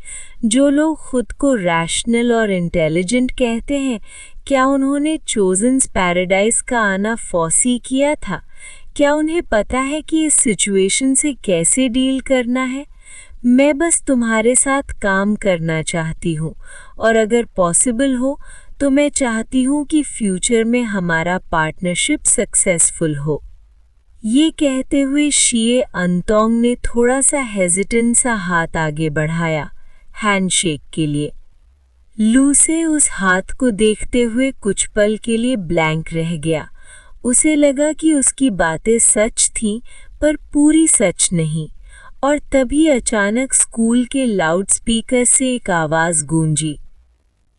जो लोग खुद को रैशनल और इंटेलिजेंट कहते हैं, क्या उन्होंने चोजन्स पैराडाइज का आना फॉसी किया था? क्या उन्हें पता है कि इस सिचुएशन से कैसे डील करना है? मैं बस तुम्हारे साथ काम करना चाहती हूँ, और अगर पॉसिबल हो तो मैं चाहती हूँ कि फ्यूचर में हमारा पार्टनरशिप सक्सेसफुल हो। ये कहते हुए शिए अंतोंग ने थोड़ा सा हेजिटेंट सा हाथ आगे बढ़ाया, हैंडशेक के लिए। लू से उस हाथ को देखते हुए कुछ पल के लिए ब्लैंक रह गया। उसे लगा कि उसकी बातें सच थीं, पर पूरी सच नहीं। और तभी अचानक स्कूल के लाउडस्पीकर से एक आवाज़ गूंजी,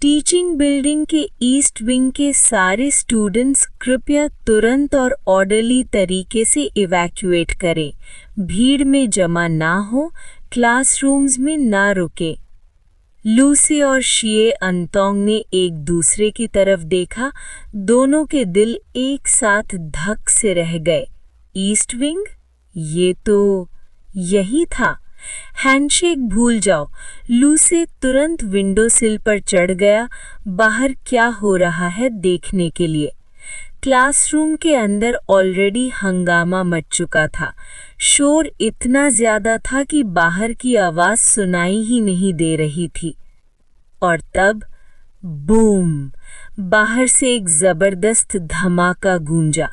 टीचिंग बिल्डिंग के ईस्ट विंग के सारे स्टूडेंट्स कृपया तुरंत और ऑर्डरली तरीके से इवैक्यूएट करें। भीड़ में जमा ना हो, क्लासरूम्स में ना रुकें। लूसी और शिए अंतोंग ने एक दूसरे की तरफ देखा। दोनों के दिल एक साथ धक से रह गए। East wing? ये तो यही था। हैंडशेक भूल जाओ। लूसी तुरंत विंडो सिल पर चढ़ गया, बाहर क्या हो रहा है देखने के लिए। क्लासरूम के अंदर ऑलरेडी हंगामा मच चुका था। शोर इतना ज्यादा था कि बाहर की आवाज सुनाई ही नहीं दे रही थी। और तब बूम! बाहर से एक जबरदस्त धमाका गूंजा।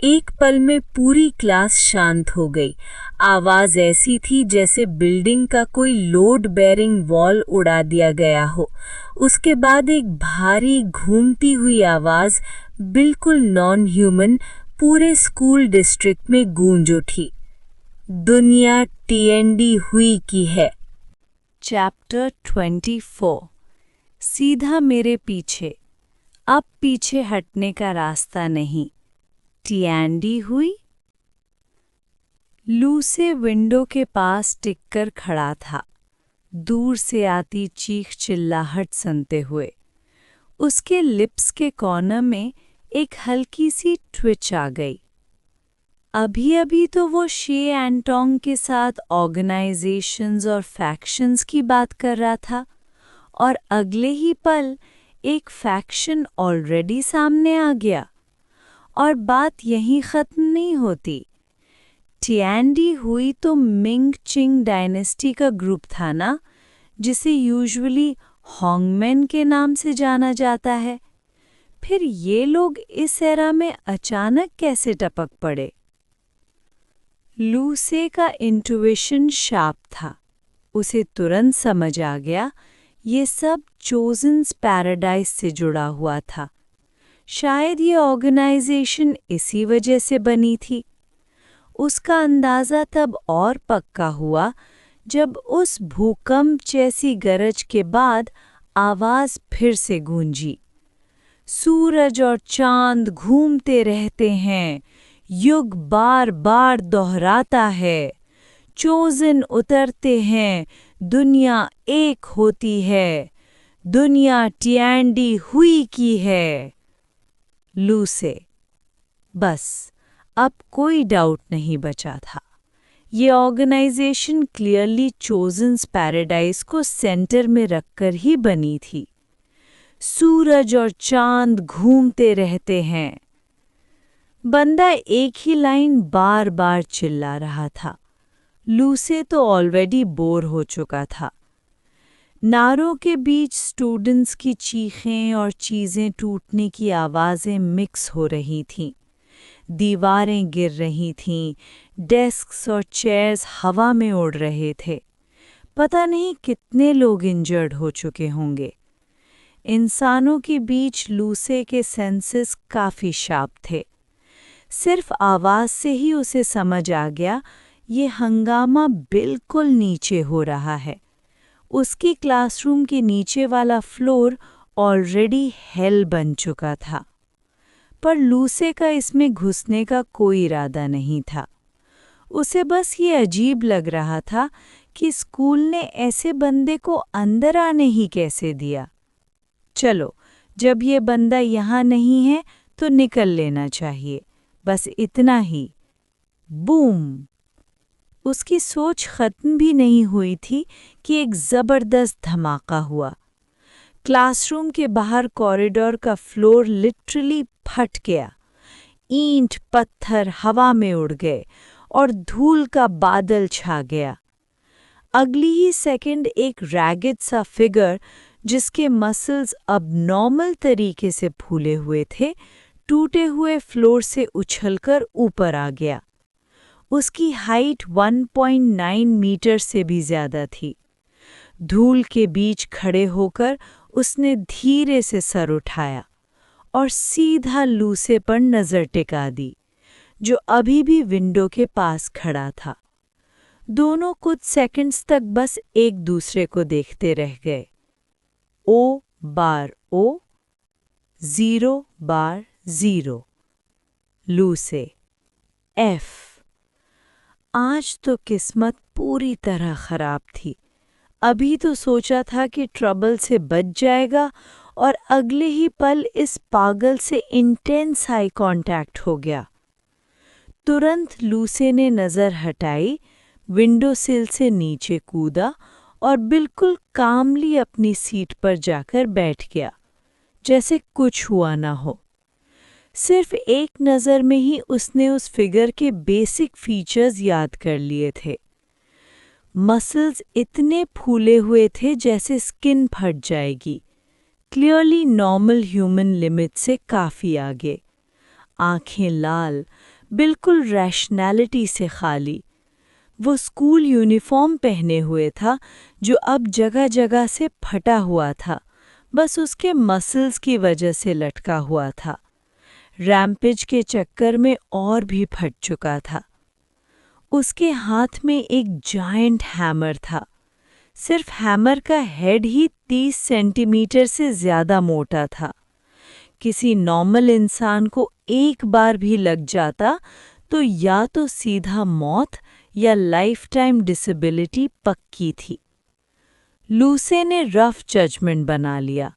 एक पल में पूरी क्लास शांत हो गई। आवाज ऐसी थी जैसे बिल्डिंग का कोई लोड बेयरिंग वॉल उड़ा दिया गया हो। उसके बाद एक भारी घूमती हुई आवाज, बिल्कुल नॉन ह्यूमन, पूरे स्कूल डिस्ट्रिक्ट में गूंज उठी। दुनिया टीएनडी हुई की है। चैप्टर 24। सीधा मेरे पीछे। अब पीछे हटने का रास्ता नहीं। टीएनडी हुई। लूसी विंडो के पास टिककर खड़ा था, दूर से आती चीख चिल्लाहट सुनते हुए। उसके लिप्स के कॉर्नर में एक हल्की सी ट्विच आ गई। अभी अभी तो वो शिए एंटोंग के साथ ऑर्गेनाइजेशंस और फैक्शंस की बात कर रहा था, और अगले ही पल एक फैक्शन ऑलरेडी सामने आ गया। और बात यहीं ख़त्म नहीं होती। टीएनडी हुई तो मिंग चिंग डायनेस्टी का ग्रुप था ना, जिसे यूजुअली होंगमेन के नाम से जाना जाता है। फिर ये लोग इस एरा में अचानक कैसे टपक पड़े? लूसी का इंट्यूशन शार्प था। उसे तुरंत समझ आ गया, ये सब चोजन्स पैराडाइज से जुड़ा हुआ था। शायद ये ऑर्गेनाइजेशन इसी वजह से बनी थी। उसका अंदाज़ा तब और पक्का हुआ जब उस भूकंप जैसी गरज के बाद आवाज़ फिर से गूंजी। सूरज और चांद घूमते रहते हैं, युग बार बार दोहराता है। चोजन उतरते हैं, दुनिया एक होती है। दुनिया टीएनडी हुई की है। लूसी। बस अब कोई डाउट नहीं बचा था। ये ऑर्गेनाइजेशन क्लियरली चोजन्स पैराडाइज को सेंटर में रखकर ही बनी थी। सूरज और चांद घूमते रहते हैं। बंदा एक ही लाइन बार बार चिल्ला रहा था। लूसी तो ऑलरेडी बोर हो चुका था। नारों के बीच स्टूडेंट्स की चीखें और चीज़ें टूटने की आवाज़ें मिक्स हो रही थीं। दीवारें गिर रही थीं, डेस्क्स और चेयर्स हवा में उड़ रहे थे। पता नहीं कितने लोग इंजर्ड हो चुके होंगे। इंसानों के बीच लूसी के सेंसेस काफ़ी शार्प थे। सिर्फ आवाज़ से ही उसे समझ आ गया, ये हंगामा बिल्कुल नीचे हो रहा है। उसकी क्लासरूम के नीचे वाला फ्लोर ऑलरेडी हेल बन चुका था। पर लूसी का इसमें घुसने का कोई इरादा नहीं था। उसे बस ये अजीब लग रहा था कि स्कूल ने ऐसे बंदे को अंदर आने ही कैसे दिया। चलो, जब ये बंदा यहाँ नहीं है तो निकल लेना चाहिए, बस इतना ही। बूम! उसकी सोच खत्म भी नहीं हुई थी कि एक जबरदस्त धमाका हुआ। क्लासरूम के बाहर कॉरिडोर का फ्लोर लिटरली फट गया। ईंट पत्थर हवा में उड़ गए और धूल का बादल छा गया। अगली ही सेकंड एक रैगेड सा फिगर, जिसके मसल्स अब नॉर्मल तरीके से फूले हुए थे, टूटे हुए फ्लोर से उछलकर ऊपर आ गया। उसकी हाइट 1.9 मीटर से भी ज़्यादा थी। धूल के बीच खड़े होकर उसने धीरे से सर उठाया और सीधा लूसे पर नज़र टिका दी, जो अभी भी विंडो के पास खड़ा था। दोनों कुछ सेकंड्स तक बस एक दूसरे को देखते रह गए। O बार O, 0 बार 0, लूसे F। आज तो किस्मत पूरी तरह खराब थी। अभी तो सोचा था कि ट्रबल से बच जाएगा और अगले ही पल इस पागल से इंटेंस आई कांटेक्ट हो गया। तुरंत लूसे ने नज़र हटाई, विंडो सिल से नीचे कूदा और बिल्कुल कामली अपनी सीट पर जाकर बैठ गया, जैसे कुछ हुआ ना हो। सिर्फ एक नज़र में ही उसने उस फिगर के बेसिक फीचर्स याद कर लिए थे। मसल्स इतने फूले हुए थे जैसे स्किन फट जाएगी, क्लियरली नॉर्मल ह्यूमन लिमिट से काफ़ी आगे। आंखें लाल, बिल्कुल रैशनैलिटी से खाली। वो स्कूल यूनिफॉर्म पहने हुए था, जो अब जगह जगह से फटा हुआ था, बस उसके मसल्स की वजह से लटका हुआ था। रैम्पेज के चक्कर में और भी फट चुका था। उसके हाथ में एक जायंट हैमर था। सिर्फ हैमर का हेड ही 30 सेंटीमीटर से ज़्यादा मोटा था। किसी नॉर्मल इंसान को एक बार भी लग जाता तो या तो सीधा मौत या लाइफ टाइम डिसेबिलिटी पक्की थी। लूसे ने रफ जजमेंट बना लिया।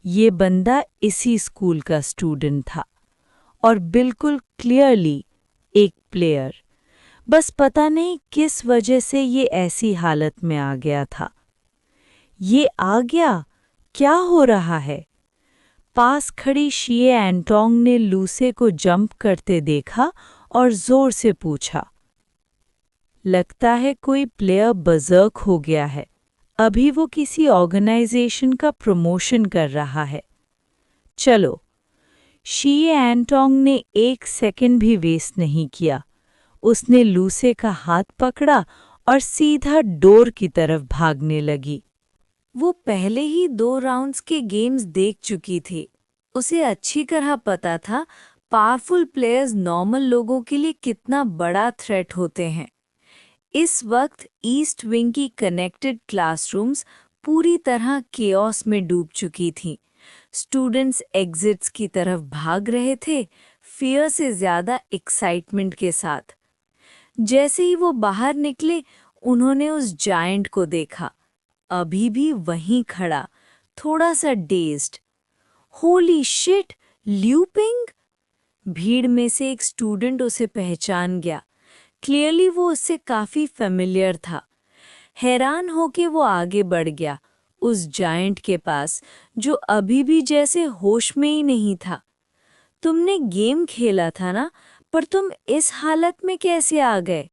ये बंदा इसी स्कूल का स्टूडेंट था और बिल्कुल क्लियरली एक प्लेयर। बस पता नहीं किस वजह से ये ऐसी हालत में आ गया था। ये आ गया, क्या हो रहा है? पास खड़ी शिए एंटोंग ने लूसे को जंप करते देखा और जोर से पूछा, लगता है कोई प्लेयर बज़र्क हो गया है। अभी वो किसी ऑर्गेनाइजेशन का प्रमोशन कर रहा है। चलो। शिए एंटोंग ने एक सेकंड भी वेस्ट नहीं किया। उसने लूसे का हाथ पकड़ा और सीधा डोर की तरफ भागने लगी। वो पहले ही 2 राउंड्स के गेम्स देख चुकी थी। उसे अच्छी तरह पता था पावरफुल प्लेयर्स नॉर्मल लोगों के लिए कितना बड़ा थ्रेट होते हैं। इस वक्त ईस्ट विंग की कनेक्टेड क्लासरूम्स पूरी तरह केओस में डूब चुकी थीं। स्टूडेंट्स एग्जिट्स की तरफ भाग रहे थे, फियर से ज़्यादा एक्साइटमेंट के साथ। जैसे ही वो बाहर निकले, उन्होंने उस जायंट को देखा, अभी भी वहीं खड़ा, थोड़ा सा dazed. Holy shit, Liu ping! भीड़ में से एक स्टूडेंट उसे पहचान गया। क्लियरली वो उससे काफ़ी फेमिलियर था। हैरान होके वो आगे बढ़ गया, उस जायंट के पास, जो अभी भी जैसे होश में ही नहीं था। तुमने गेम खेला था ना, पर तुम इस हालत में कैसे आ गए?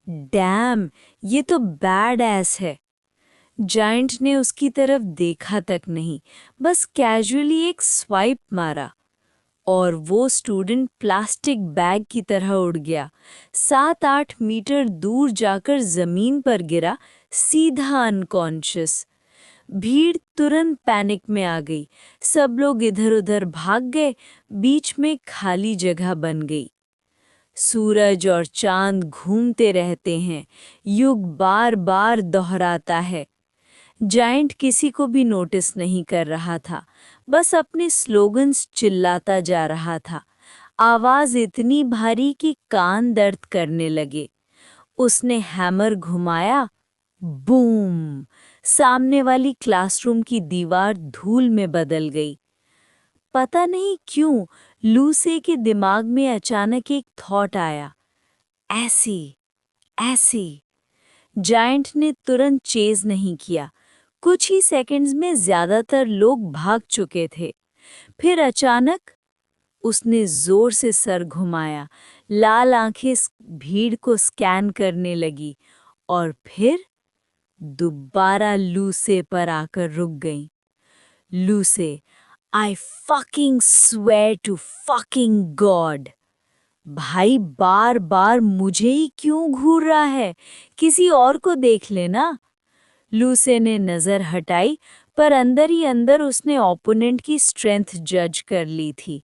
डैम, ये तो बैड एस है। जायंट ने उसकी तरफ देखा तक नहीं, बस कैजुअली एक स्वाइप मारा और वो स्टूडेंट प्लास्टिक बैग की तरह उड़ गया। 7-8 मीटर दूर जाकर जमीन पर गिरा, सीधा अनकॉन्शियस। भीड़ तुरंत पैनिक में आ गई। सब लोग इधर-उधर भाग गए, बीच में खाली जगह बन गई। सूरज और चांद घूमते रहते हैं, युग बार बार दोहराता है। जायंट किसी को भी नोटिस नहीं कर रहा था, बस अपने स्लोगन्स चिल्लाता जा रहा था। आवाज इतनी भारी कि कान दर्द करने लगे। उसने हैमर घुमाया, बूम! सामने वाली क्लासरूम की दीवार धूल में बदल गई। पता नहीं क्यों लूसे के दिमाग में अचानक एक थॉट आया, ऐसी ऐसे। जायंट ने तुरंत चेज नहीं किया। कुछ ही सेकंड्स में ज्यादातर लोग भाग चुके थे। फिर अचानक उसने जोर से सर घुमाया, लाल आंखें भीड़ को स्कैन करने लगी और फिर दोबारा लूसे पर आकर रुक गई। Luce, I fucking swear to fucking god. भाई बार बार मुझे ही क्यों घूर रहा है? किसी और को देख लेना। लूसे ने नजर हटाई, पर अंदर ही अंदर उसने ओपोनेंट की स्ट्रेंथ जज कर ली थी।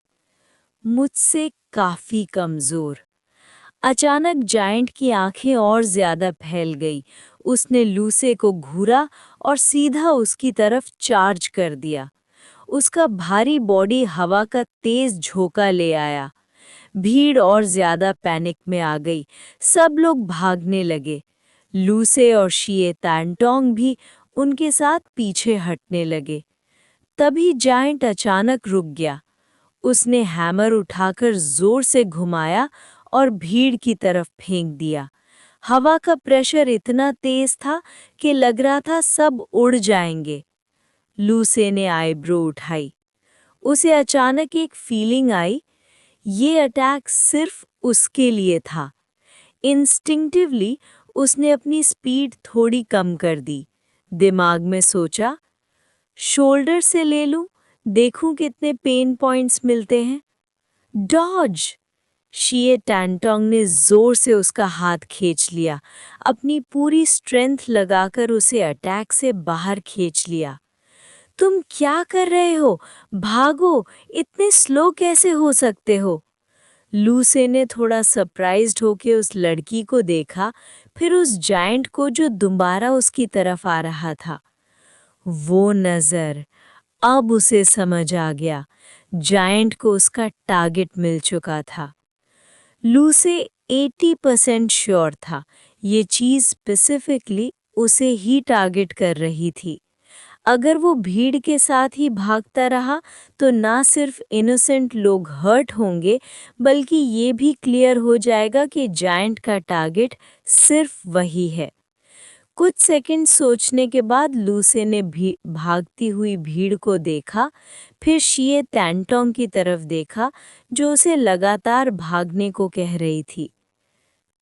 मुझसे काफी कमजोर। अचानक जायंट की आंखें और ज्यादा फैल गई। उसने लूसे को घूरा और सीधा उसकी तरफ चार्ज कर दिया। उसका भारी बॉडी हवा का तेज झोंका ले आया। भीड़ और ज्यादा पैनिक में आ गई। सब लोग भागने लगे। लूसे और शिए तानटोंग भी उनके साथ पीछे हटने लगे। तभी जायंट अचानक रुक गया। उसने हैमर उठाकर जोर से घुमाया और भीड़ की तरफ फेंक दिया। हवा का प्रेशर इतना तेज था कि लग रहा था सब उड़ जाएंगे। लूसे ने आईब्रो उठाई। उसे अचानक एक फीलिंग आई, ये अटैक सिर्फ उसके लिए था। इंस्टिंक्टिवली उसने अपनी स्पीड थोड़ी कम कर दी। दिमाग में सोचा, शोल्डर से ले लूं, देखूं कितने पेन पॉइंट्स मिलते हैं। डॉज! शिए टैंटोंग ने जोर से उसका हाथ खींच लिया, अपनी पूरी स्ट्रेंथ लगाकर उसे अटैक से बाहर खींच लिया। तुम क्या कर रहे हो? भागो! इतने स्लो कैसे हो सकते हो? लूसे ने थोड़ा सरप्राइज्ड होकर उस लड़की को देखा, फिर उस जायंट को जो दोबारा उसकी तरफ आ रहा था। वो नजर, अब उसे समझ आ गया। जायंट को उसका टारगेट मिल चुका था। लूसे 80% श्योर था, ये चीज स्पेसिफिकली उसे ही टारगेट कर रही थी। अगर वो भीड़ के साथ ही भागता रहा तो ना सिर्फ इनोसेंट लोग हर्ट होंगे, बल्कि ये भी क्लियर हो जाएगा कि जायंट का टारगेट सिर्फ वही है। कुछ सेकंड सोचने के बाद लूसे ने भागती हुई भीड़ को देखा, फिर शिए टैंटोंग की तरफ देखा जो उसे लगातार भागने को कह रही थी।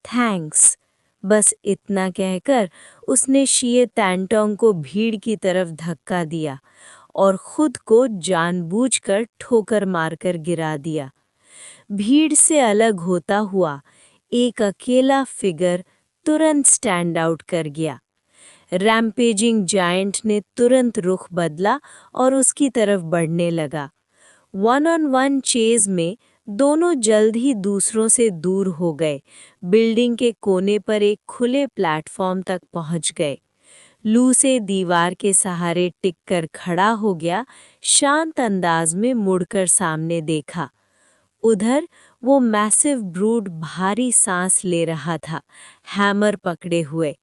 थैंक्स, बस इतना कहकर उसने शिए टैंटोंग को भीड़ की तरफ धक्का दिया और खुद को जानबूझकर ठोकर मारकर गिरा दिया। भीड़ से अलग होता हुआ एक अकेला फिगर तुरंत स्टैंड आउट कर गया। रैम्पेजिंग जायंट ने तुरंत रुख बदला और उसकी तरफ बढ़ने लगा। वन ऑन वन चेज में दोनों जल्द ही दूसरों से दूर हो गए। बिल्डिंग के कोने पर एक खुले प्लेटफॉर्म तक पहुंच गए। लूसे दीवार के सहारे टिककर खड़ा हो गया, शांत अंदाज में मुड़कर सामने देखा। उधर वो मैसिव ब्रूड भारी सांस ले रहा था, हैमर पकड़े हुए।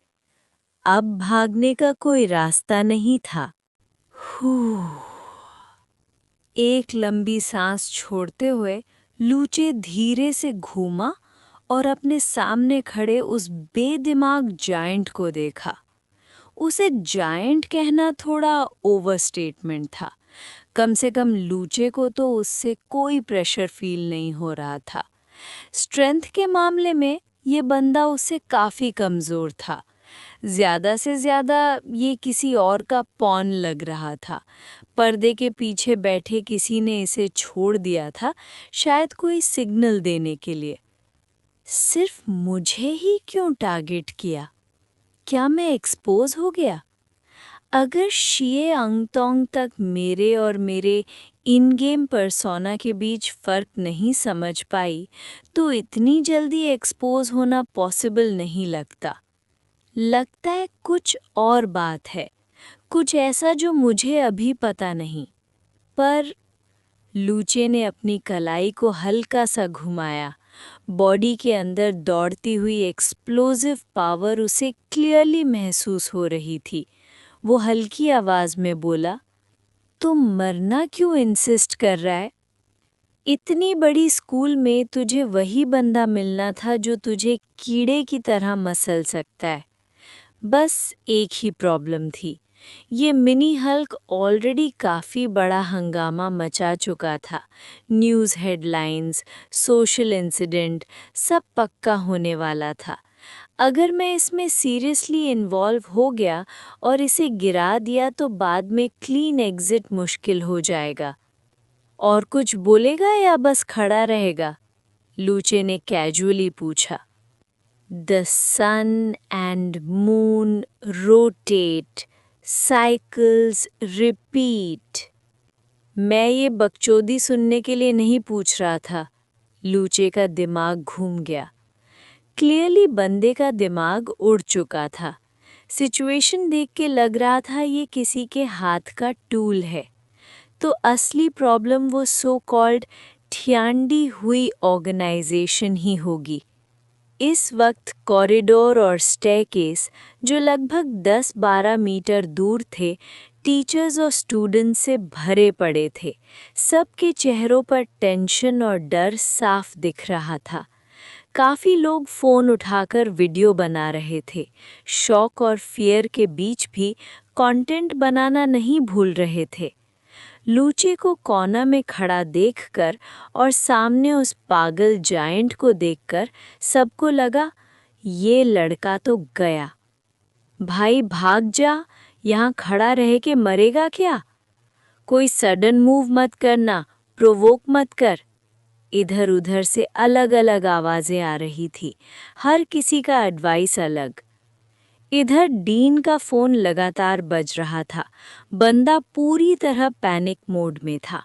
अब भागने का कोई रास्ता नहीं था। एक लंबी सांस छोड़ते हुए लूचे धीरे से घूमा और अपने सामने खड़े उस बेदिमाग जायंट को देखा। उसे जायंट कहना थोड़ा ओवरस्टेटमेंट था। कम से कम लूचे को तो उससे कोई प्रेशर फील नहीं हो रहा था। स्ट्रेंथ के मामले में ये बंदा उससे काफ़ी कमज़ोर था। ज़्यादा से ज़्यादा ये किसी और का पॉन लग रहा था। पर्दे के पीछे बैठे किसी ने इसे छोड़ दिया था, शायद कोई सिग्नल देने के लिए। सिर्फ मुझे ही क्यों टारगेट किया? क्या मैं एक्सपोज हो गया? अगर शिए अंगतोंग तक मेरे और मेरे इन गेम पर्सोना के बीच फ़र्क नहीं समझ पाई, तो इतनी जल्दी एक्सपोज होना पॉसिबल नहीं लगता। लगता है कुछ और बात है, कुछ ऐसा जो मुझे अभी पता नहीं। पर लूचे ने अपनी कलाई को हल्का सा घुमाया। बॉडी के अंदर दौड़ती हुई एक्सप्लोजिव पावर उसे क्लियरली महसूस हो रही थी। वो हल्की आवाज में बोला, तुम मरना क्यों इंसिस्ट कर रहा है? इतनी बड़ी स्कूल में तुझे वही बंदा मिलना था जो तुझे कीड़े की तरह मसल सकता है। बस एक ही प्रॉब्लम थी, ये मिनी हल्क ऑलरेडी काफ़ी बड़ा हंगामा मचा चुका था। न्यूज़ हेडलाइंस, सोशल इंसिडेंट, सब पक्का होने वाला था। अगर मैं इसमें सीरियसली इन्वॉल्व हो गया और इसे गिरा दिया तो बाद में क्लीन एग्जिट मुश्किल हो जाएगा। और कुछ बोलेगा या बस खड़ा रहेगा? लूचे ने कैजुअली पूछा। The sun and moon rotate, cycles repeat. मैं ये बकचोदी सुनने के लिए नहीं पूछ रहा था। लूचे का दिमाग घूम गया। क्लियरली बंदे का दिमाग उड़ चुका था। सिचुएशन देख के लग रहा था ये किसी के हाथ का टूल है। तो असली प्रॉब्लम वो सो कॉल्ड ठियांडी हुई ऑर्गेनाइजेशन ही होगी। इस वक्त कॉरिडोर और स्टेयरकेस, जो लगभग 10-12 मीटर दूर थे, टीचर्स और स्टूडेंट्स से भरे पड़े थे। सबके चेहरों पर टेंशन और डर साफ दिख रहा था। काफ़ी लोग फ़ोन उठाकर वीडियो बना रहे थे। शॉक और फियर के बीच भी कंटेंट बनाना नहीं भूल रहे थे। लूचे को कोना में खड़ा देखकर और सामने उस पागल जायंट को देखकर सबको लगा ये लड़का तो गया। भाई भाग जा, यहाँ खड़ा रह के मरेगा क्या? कोई सडन मूव मत करना, प्रोवोक मत कर। इधर उधर से अलग अलग आवाज़ें आ रही थी, हर किसी का एडवाइस अलग। इधर डीन का फ़ोन लगातार बज रहा था। बंदा पूरी तरह पैनिक मोड में था।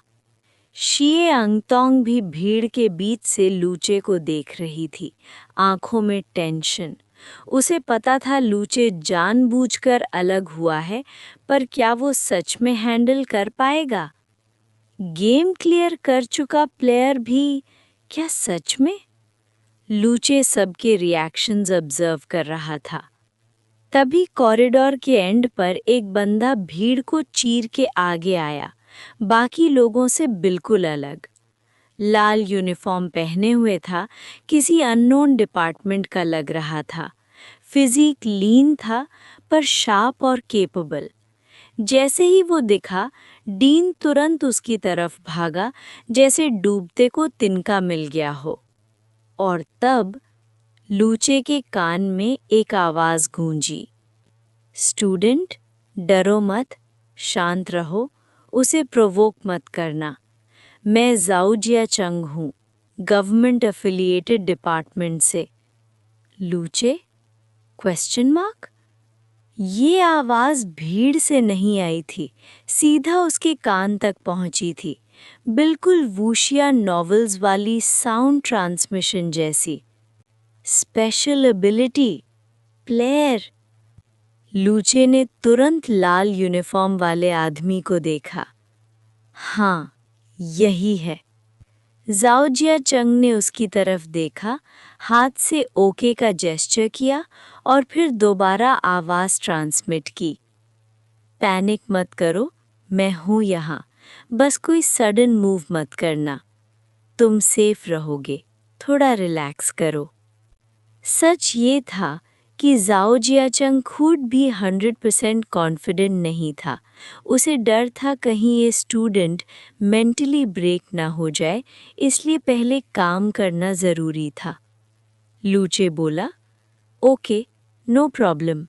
शिए अंगतोंग भी भीड़ के बीच से लूचे को देख रही थी, आंखों में टेंशन। उसे पता था लूचे जानबूझकर अलग हुआ है, पर क्या वो सच में हैंडल कर पाएगा? गेम क्लियर कर चुका प्लेयर भी क्या सच में? लूचे सबके रिएक्शंस ऑब्जर्व कर रहा था। तभी कॉरिडोर के एंड पर एक बंदा भीड़ को चीर के आगे आया, बाकी लोगों से बिल्कुल अलग। लाल यूनिफॉर्म पहने हुए था, किसी अननोन डिपार्टमेंट का लग रहा था। फिजिक लीन था पर शार्प और केपेबल। जैसे ही वो दिखा, डीन तुरंत उसकी तरफ भागा, जैसे डूबते को तिनका मिल गया हो। और तब लूचे के कान में एक आवाज़ गूंजी, स्टूडेंट, डरो मत, शांत रहो, उसे प्रोवोक मत करना। मैं जाओ जियाचंग हूँ, गवर्नमेंट एफिलिएटेड डिपार्टमेंट से। लूचे? Question mark? ये आवाज़ भीड़ से नहीं आई थी, सीधा उसके कान तक पहुंची थी, बिल्कुल वूशिया नॉवेल्स वाली साउंड ट्रांसमिशन जैसी। Special ability, player. लूचे ने तुरंत लाल यूनिफॉर्म वाले आदमी को देखा। हाँ, यही है। जाओ जियाचंग ने उसकी तरफ देखा, हाथ से ओके का जेस्चर किया और फिर दोबारा आवाज़ ट्रांसमिट की। पैनिक मत करो, मैं हूँ यहाँ, बस कोई सडन मूव मत करना। तुम सेफ रहोगे, थोड़ा रिलैक्स करो। सच ये था कि जाओ जियाचंग खुद भी 100% कॉन्फिडेंट नहीं था। उसे डर था कहीं ये स्टूडेंट मेंटली ब्रेक ना हो जाए, इसलिए पहले काम करना ज़रूरी था। लूचे बोला, ओके, नो प्रॉब्लम।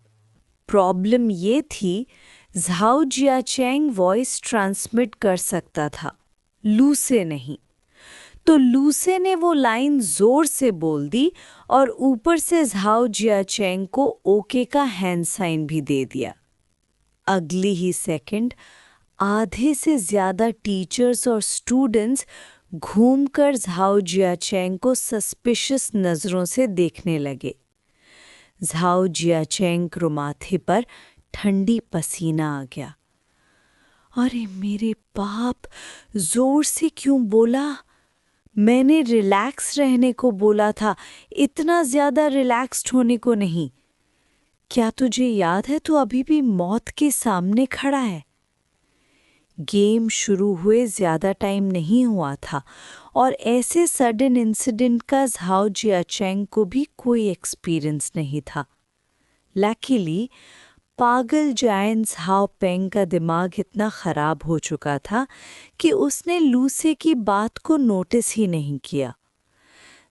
प्रॉब्लम ये थी, झाओ जियाचेंग वॉइस ट्रांसमिट कर सकता था, लूसे नहीं। तो लूसे ने वो लाइन जोर से बोल दी और ऊपर से झाओ जियाचेंग को ओके का हैंड साइन भी दे दिया। अगली ही सेकंड आधे से ज़्यादा टीचर्स और स्टूडेंट्स घूमकर झाओ जियाचेंग को सस्पिशियस नज़रों से देखने लगे। झाओ जियाचेंग को माथे पर ठंडी पसीना आ गया। अरे मेरे बाप, जोर से क्यों बोला? मैंने रिलैक्स रहने को बोला था, इतना ज़्यादा रिलैक्स्ड होने को नहीं। क्या तुझे याद है तू अभी भी मौत के सामने खड़ा है? गेम शुरू हुए ज़्यादा टाइम नहीं हुआ था और ऐसे सडन इंसिडेंट का झाओ जियाचेंग को भी कोई एक्सपीरियंस नहीं था। लकीली पागल जायंट झाओ पेंग का दिमाग इतना ख़राब हो चुका था कि उसने लूसे की बात को नोटिस ही नहीं किया।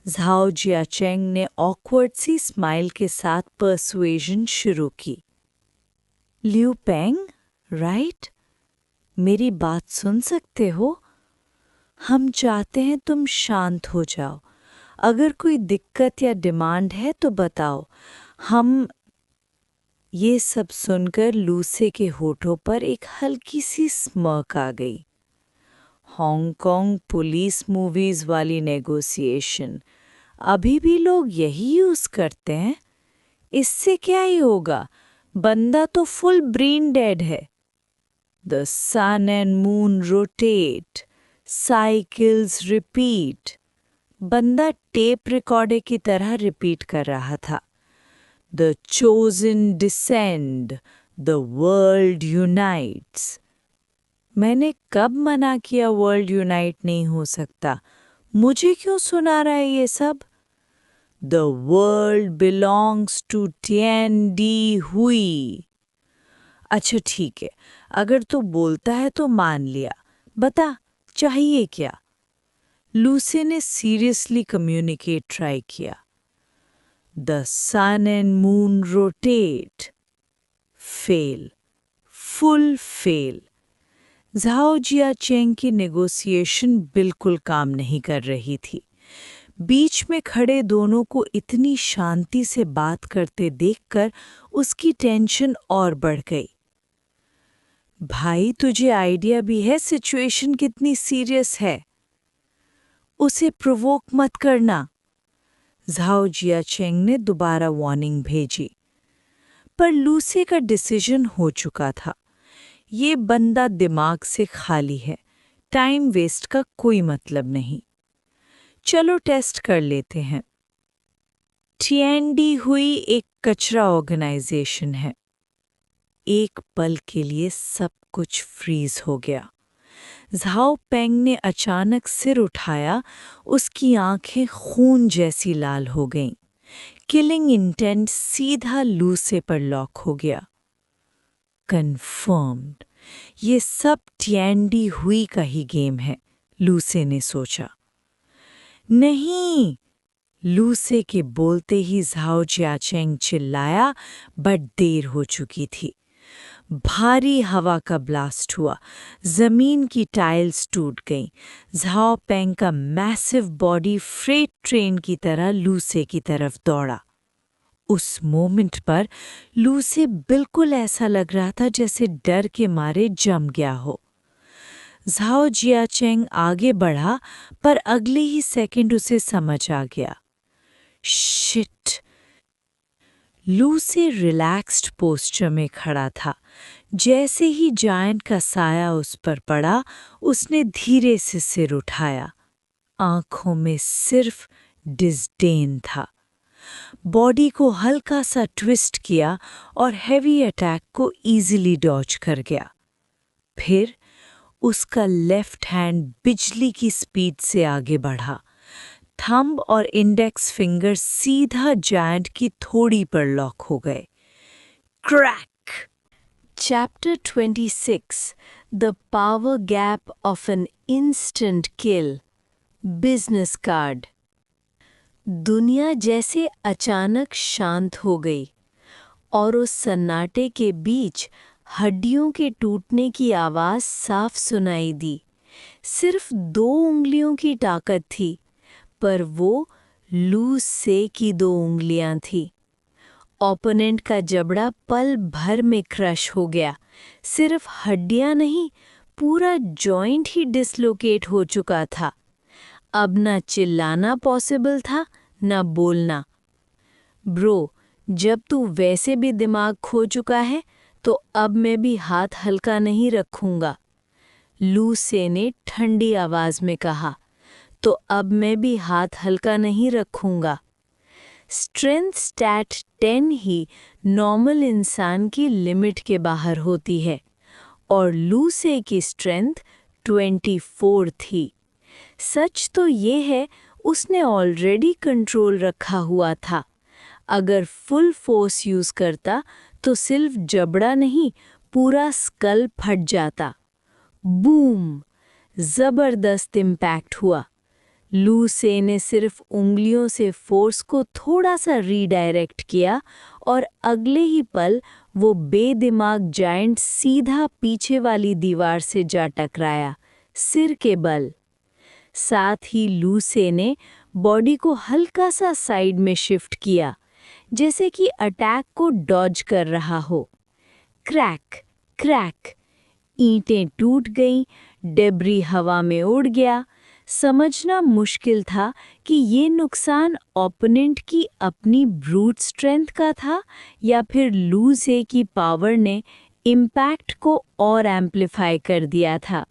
झाओ जियाचेंग ने ऑकवर्ड सी स्माइल के साथ पर्सुएशन शुरू की। लियू पेंग, राइट? मेरी बात सुन सकते हो? हम चाहते हैं तुम शांत हो जाओ। अगर कोई दिक्कत या डिमांड है तो बताओ। हम ये सब सुनकर लूसे के होठों पर एक हल्की सी स्मर्क आ गई। हांगकांग पुलिस मूवीज वाली नेगोशिएशन, अभी भी लोग यही यूज करते हैं। इससे क्या ही होगा, बंदा तो फुल ब्रेन डेड है। The sun and moon rotate, cycles repeat. बंदा टेप रिकॉर्डर की तरह रिपीट कर रहा था। The chosen descend, the world unites. मैंने कब मना किया वर्ल्ड यूनाइट नहीं हो सकता? मुझे क्यों सुना रहा है ये सब? The world belongs to Tian Di Hui. अच्छा ठीक है, अगर तू बोलता है तो मान लिया। बता, चाहिए क्या? लूसी ने सीरियसली कम्युनिकेट ट्राई किया। The sun and moon rotate. Fail, full fail. Zhao Jiacheng की नेगोशिएशन बिल्कुल काम नहीं कर रही थी। बीच में खड़े दोनों को इतनी शांति से बात करते देखकर उसकी टेंशन और बढ़ गई। भाई, तुझे आइडिया भी है सिचुएशन कितनी सीरियस है? उसे प्रोवोक मत करना। झाओ जियाचेंग ने दोबारा वार्निंग भेजी। पर लूसी का डिसीजन हो चुका था। ये बंदा दिमाग से खाली है, टाइम वेस्ट का कोई मतलब नहीं। चलो टेस्ट कर लेते हैं। टीएनडी हुई एक कचरा ऑर्गेनाइजेशन है। एक पल के लिए सब कुछ फ्रीज हो गया। झाओ पेंग ने अचानक सिर उठाया, उसकी आंखें खून जैसी लाल हो गईं। किलिंग इंटेंट सीधा लूसे पर लॉक हो गया। कन्फर्म्ड, ये सब टिएनडी हुई का ही गेम है, लूसे ने सोचा। नहीं, लूसे के बोलते ही झाओ जियाचेंग चिल्लाया, बट देर हो चुकी थी। भारी हवा का ब्लास्ट हुआ, जमीन की टाइल्स टूट गईं। झाओ पेंग का मैसिव बॉडी फ्रेट ट्रेन की तरह लूसे की तरफ दौड़ा। उस मोमेंट पर लूसे बिल्कुल ऐसा लग रहा था जैसे डर के मारे जम गया हो। झाओ जियाचेंग आगे बढ़ा, पर अगले ही सेकंड उसे समझ आ गया। शिट! लूसे रिलैक्स्ड पोस्चर में खड़ा था। जैसे ही जायंट का साया उस पर पड़ा, उसने धीरे से सिर उठाया। आंखों में सिर्फ डिस्डेन था। बॉडी को हल्का सा ट्विस्ट किया और हेवी अटैक को इजीली डॉज कर गया। फिर उसका लेफ्ट हैंड बिजली की स्पीड से आगे बढ़ा। थंब और इंडेक्स फिंगर सीधा जायंट की थोड़ी पर लॉक हो गए। Crack! Chapter 26 The Power Gap of an Instant Kill. Business Card. दुनिया जैसे अचानक शांत हो गई और उस सन्नाटे के बीच हड्डियों के टूटने की आवाज़ साफ सुनाई दी। सिर्फ 2 उंगलियों की ताकत थी, पर वो लूस से की 2 उंगलियां थी। ओपोनेंट का जबड़ा पल भर में क्रश हो गया। सिर्फ हड्डियां नहीं, पूरा जॉइंट ही डिसलोकेट हो चुका था। अब न चिल्लाना पॉसिबल था, न बोलना। ब्रो, जब तू वैसे भी दिमाग खो चुका है, तो अब मैं भी हाथ हल्का नहीं रखूंगा, लूसे ने ठंडी आवाज में कहा। तो अब मैं भी हाथ हल्का नहीं रखूंगा। स्ट्रेंथ स्टैट 10 ही नॉर्मल इंसान की लिमिट के बाहर होती है और लूसे की स्ट्रेंथ 24 थी। सच तो ये है उसने ऑलरेडी कंट्रोल रखा हुआ था। अगर फुल फोर्स यूज करता तो सिर्फ जबड़ा नहीं, पूरा स्कल फट जाता। बूम! जबरदस्त इम्पैक्ट हुआ। लूसे ने सिर्फ उंगलियों से फोर्स को थोड़ा सा रीडायरेक्ट किया और अगले ही पल वो बेदिमाग जायंट सीधा पीछे वाली दीवार से जा टकराया, सिर के बल। साथ ही लूसे ने बॉडी को हल्का सा साइड में शिफ्ट किया, जैसे कि अटैक को डॉज कर रहा हो। क्रैक क्रैक, ईंटें टूट गईं, डेब्री हवा में उड़ गया। समझना मुश्किल था कि ये नुकसान ओपोनेंट की अपनी ब्रूट स्ट्रेंथ का था या फिर लूसे की पावर ने इम्पैक्ट को और एम्प्लीफाई कर दिया था।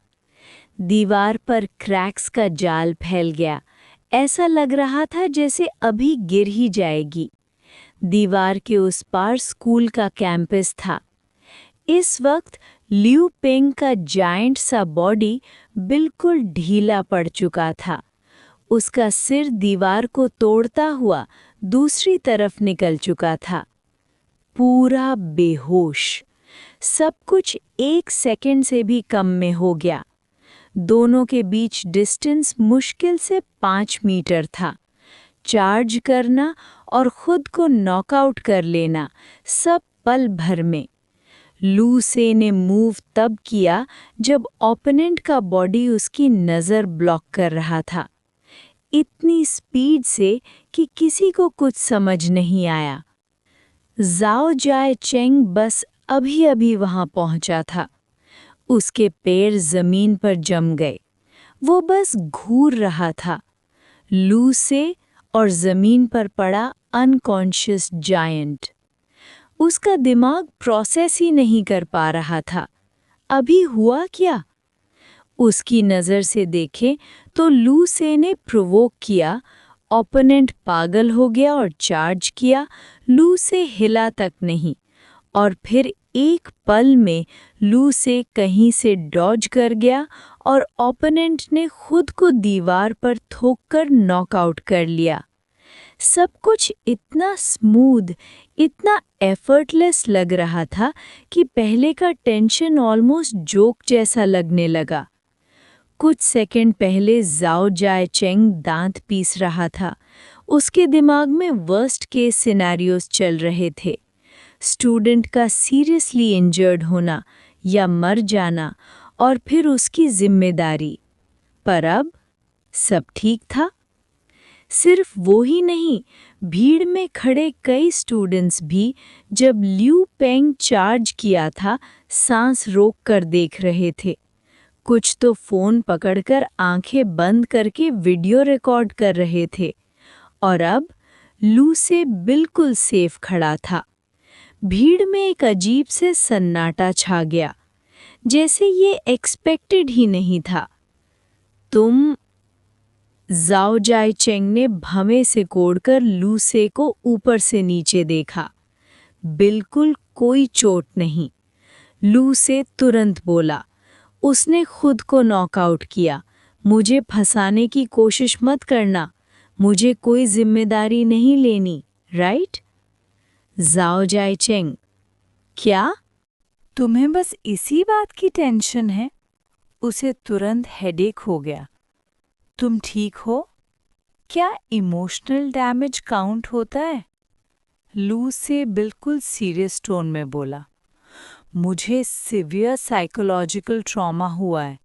दीवार पर क्रैक्स का जाल फैल गया। ऐसा लग रहा था जैसे अभी गिर ही जाएगी। दीवार के उस पार स्कूल का कैंपस था। इस वक्त लियू पेंग का जायंट सा बॉडी बिल्कुल ढीला पड़ चुका था। उसका सिर दीवार को तोड़ता हुआ दूसरी तरफ निकल चुका था। पूरा बेहोश। सब कुछ 1 सेकंड से भी कम में हो गया। दोनों के बीच डिस्टेंस मुश्किल से 5 मीटर था। चार्ज करना और खुद को नॉकआउट कर लेना, सब पल भर में। लूसे ने मूव तब किया जब ओपोनेंट का बॉडी उसकी नज़र ब्लॉक कर रहा था, इतनी स्पीड से कि किसी को कुछ समझ नहीं आया। ज़ाओ जाए चेंग बस अभी-अभी वहां पहुंचा था। उसके पैर जमीन पर जम गए। वो बस घूर रहा था। लूसे और जमीन पर पड़ा अनकॉन्शियस जायंट। उसका दिमाग प्रोसेस ही नहीं कर पा रहा था। अभी हुआ क्या? उसकी नज़र से देखें तो लूसे ने प्रोवोक किया। ओपोनेंट पागल हो गया और चार्ज किया। लूसे हिला तक नहीं। और फिर एक पल में लूसे कहीं से डॉज कर गया और ओपोनेंट ने खुद को दीवार पर ठोककर नॉकआउट कर लिया। सब कुछ इतना स्मूथ, इतना एफर्टलेस लग रहा था कि पहले का टेंशन ऑलमोस्ट जोक जैसा लगने लगा। कुछ सेकंड पहले ज़ाओ जाए चेंग दांत पीस रहा था। उसके दिमाग में वर्स्ट केस सिनेरियोस चल रहे थे। स्टूडेंट का सीरियसली इंजर्ड होना या मर जाना और फिर उसकी जिम्मेदारी। पर अब सब ठीक था। सिर्फ वो ही नहीं, भीड़ में खड़े कई स्टूडेंट्स भी जब लियू पेंग चार्ज किया था, सांस रोक कर देख रहे थे। कुछ तो फोन पकड़कर आंखें बंद करके वीडियो रिकॉर्ड कर रहे थे। और अब लूसे बिल्कुल सेफ खड़ा था। भीड़ में एक अजीब से सन्नाटा छा गया, जैसे ये एक्सपेक्टेड ही नहीं था। तुम? ज़ाओ जाए चेंग ने भवें से कोड़कर लूसे को ऊपर से नीचे देखा। बिल्कुल कोई चोट नहीं। लूसे तुरंत बोला, उसने खुद को नॉकआउट किया। मुझे फंसाने की कोशिश मत करना। मुझे कोई जिम्मेदारी नहीं लेनी, राइट? ज़ाओ जाए चेंग, क्या? तुम्हें बस इसी बात की टेंशन है? उसे तुरंत हेडेक हो गया। तुम ठीक हो? क्या इमोशनल डैमेज काउंट होता है? लू से बिल्कुल सीरियस टोन में बोला, मुझे सिवियर साइकोलॉजिकल ट्रॉमा हुआ है।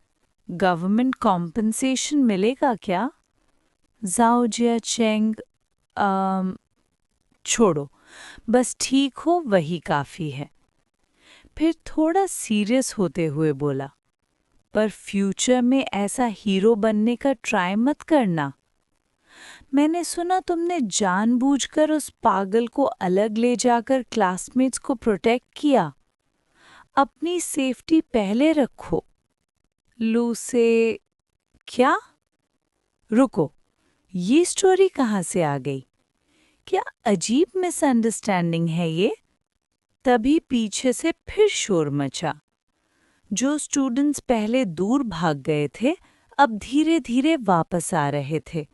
गवर्नमेंट कॉम्पनसेशन मिलेगा क्या? ज़ाओ जिया चेंग, छोड़ो, बस ठीक हो वही काफ़ी है। फिर थोड़ा सीरियस होते हुए बोला, पर फ्यूचर में ऐसा हीरो बनने का ट्राई मत करना। मैंने सुना तुमने जानबूझकर उस पागल को अलग ले जाकर क्लासमेट्स को प्रोटेक्ट किया। अपनी सेफ्टी पहले रखो। लू से, क्या? रुको, ये स्टोरी कहाँ से आ गई? क्या अजीब मिसअंडरस्टैंडिंग है ये? तभी पीछे से फिर शोर मचा। जो स्टूडेंट्स पहले दूर भाग गए थे अब धीरे धीरे वापस आ रहे थे।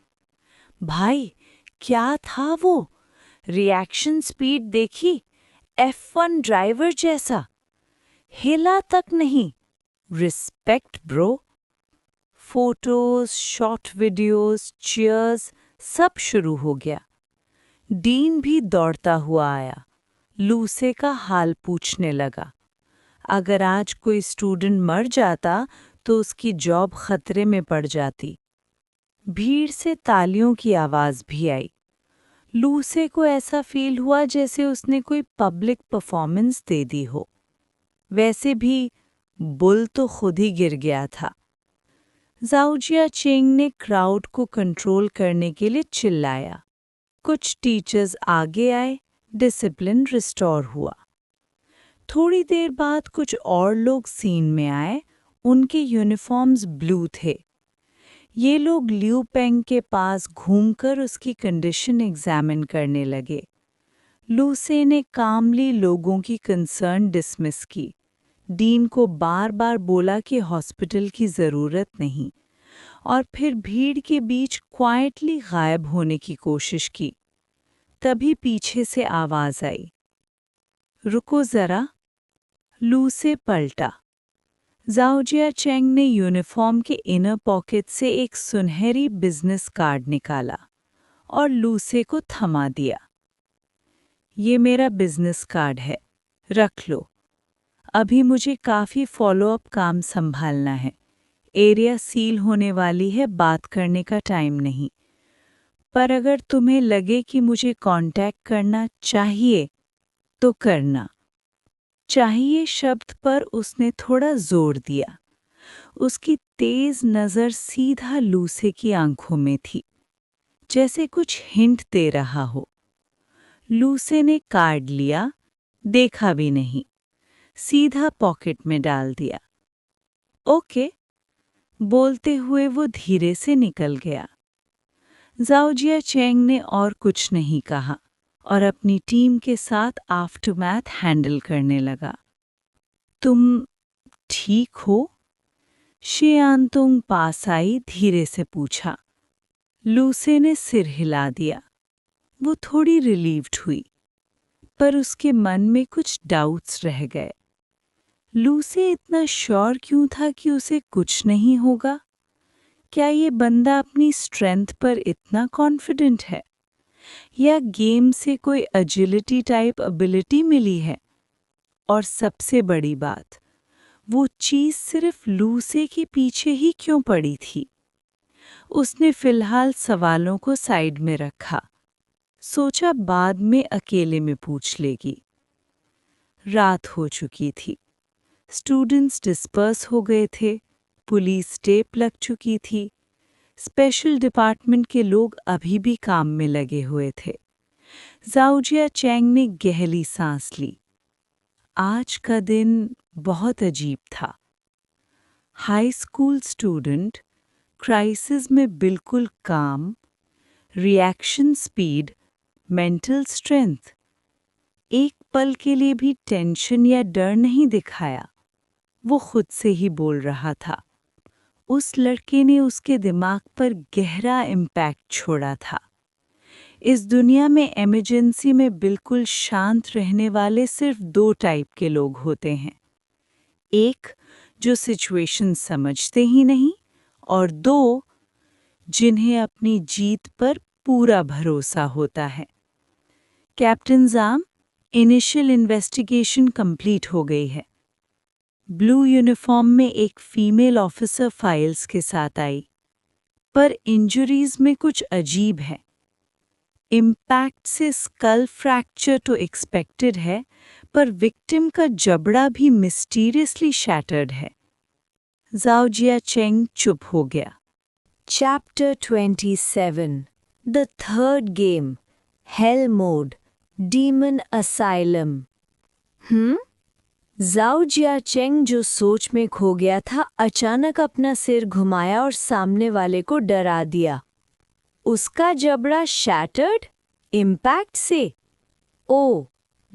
भाई, क्या था वो? रिएक्शन स्पीड देखी? F1 ड्राइवर जैसा। हिला तक नहीं। Respect bro. Photos, short videos, cheers, सब शुरू हो गया। डीन भी दौड़ता हुआ आया, लूसे का हाल पूछने लगा। अगर आज कोई स्टूडेंट मर जाता तो उसकी जॉब खतरे में पड़ जाती। भीड़ से तालियों की आवाज भी आई। लूसे को ऐसा फील हुआ जैसे उसने कोई पब्लिक परफॉर्मेंस दे दी हो। वैसे भी बुल तो खुद ही गिर गया था। जाओजिया चेंग ने क्राउड को कंट्रोल करने के लिए चिल्लाया। कुछ टीचर्स आगे आए, डिसिप्लिन रिस्टोर हुआ। थोड़ी देर बाद कुछ और लोग सीन में आए। उनके यूनिफॉर्म्स ब्लू थे। ये लोग लियू पेंग के पास घूमकर उसकी कंडीशन एग्जामिन करने लगे। लूसे ने कामली लोगों की कंसर्न डिसमिस की। डीन को बार बार बोला कि हॉस्पिटल की ज़रूरत नहीं, और फिर भीड़ के बीच क्वाइटली गायब होने की कोशिश की। तभी पीछे से आवाज़ आई, रुको ज़रा। लूसे पलटा। जाओजिया चेंग ने यूनिफॉर्म के इनर पॉकेट से एक सुनहरी बिजनेस कार्ड निकाला और लूसे को थमा दिया। ये मेरा बिजनेस कार्ड है, रख लो। अभी मुझे काफ़ी फॉलोअप काम संभालना है। एरिया सील होने वाली है, बात करने का टाइम नहीं। पर अगर तुम्हें लगे कि मुझे कांटेक्ट करना चाहिए तो करना। चाहिए शब्द पर उसने थोड़ा जोर दिया। उसकी तेज नज़र सीधा लूसे की आंखों में थी, जैसे कुछ हिंट दे रहा हो। लूसे ने कार्ड लिया, देखा भी नहीं, सीधा पॉकेट में डाल दिया। ओके, बोलते हुए वो धीरे से निकल गया। जाओजिया चेंग ने और कुछ नहीं कहा और अपनी टीम के साथ आफ्टरमैथ हैंडल करने लगा। तुम ठीक हो? शियांतुंग पास आई, धीरे से पूछा। लूसे ने सिर हिला दिया। वो थोड़ी रिलीव्ड हुई, पर उसके मन में कुछ डाउट्स रह गए। लूसे इतना श्योर क्यों था कि उसे कुछ नहीं होगा? क्या ये बंदा अपनी स्ट्रेंथ पर इतना कॉन्फिडेंट है, या गेम से कोई एजिलिटी टाइप एबिलिटी मिली है? और सबसे बड़ी बात, वो चीज़ सिर्फ लूसे के पीछे ही क्यों पड़ी थी? उसने फिलहाल सवालों को साइड में रखा, सोचा बाद में अकेले में पूछ लेगी। रात हो चुकी थी। स्टूडेंट्स डिस्पर्स हो गए थे, पुलिस टेप लग चुकी थी, स्पेशल डिपार्टमेंट के लोग अभी भी काम में लगे हुए थे। जाओजिया चेंग ने गहरी सांस ली। आज का दिन बहुत अजीब था। हाई स्कूल स्टूडेंट, क्राइसिस में बिल्कुल काम, रिएक्शन स्पीड, मेंटल स्ट्रेंथ। एक पल के लिए भी टेंशन या डर नहीं दिखाया। वो खुद से ही बोल रहा था। उस लड़के ने उसके दिमाग पर गहरा इम्पैक्ट छोड़ा था। इस दुनिया में इमरजेंसी में बिल्कुल शांत रहने वाले सिर्फ दो टाइप के लोग होते हैं। एक, जो सिचुएशन समझते ही नहीं, और दो, जिन्हें अपनी जीत पर पूरा भरोसा होता है। कैप्टन जाम, इनिशियल इन्वेस्टिगेशन कंप्लीट हो गई है। ब्लू यूनिफॉर्म में एक फीमेल ऑफिसर फाइल्स के साथ आई, पर इंजरीज में कुछ अजीब है। इम्पैक्ट से स्कल फ्रैक्चर तो एक्सपेक्टेड है, पर विक्टिम का जबड़ा भी मिस्टीरियसली शैटर्ड है। जाओजिया चेंग चुप हो गया। Chapter 27 The Third Game Hell Mode Demon Asylum जाओजिया चेंग, जो सोच में खो गया था, अचानक अपना सिर घुमाया और सामने वाले को डरा दिया। उसका जबड़ा शैटर्ड? इम्पैक्ट से? ओ,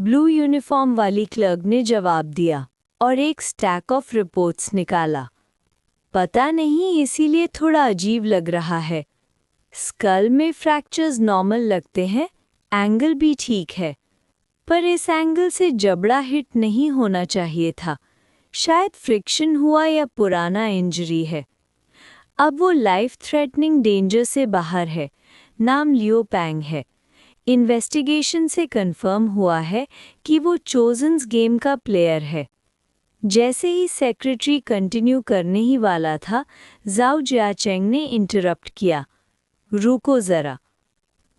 ब्लू यूनिफॉर्म वाली क्लर्क ने जवाब दिया। और एक स्टैक ऑफ रिपोर्ट्स निकाला। पता नहीं, इसीलिए थोड़ा अजीब लग रहा है। स्कल में फ्रैक्चर्स नॉर्मल लगते हैं, एंगल भी ठीक है, पर इस एंगल से जबड़ा हिट नहीं होना चाहिए था। शायद फ्रिक्शन हुआ या पुराना इंजरी है। अब वो लाइफ थ्रेटनिंग डेंजर से बाहर है। नाम लियो पैंग है। इन्वेस्टिगेशन से कंफर्म हुआ है कि वो चोजन्स गेम का प्लेयर है। जैसे ही सेक्रेटरी कंटिन्यू करने ही वाला था, जाओ जियाचेंग ने इंटरप्ट किया। रुको ज़रा।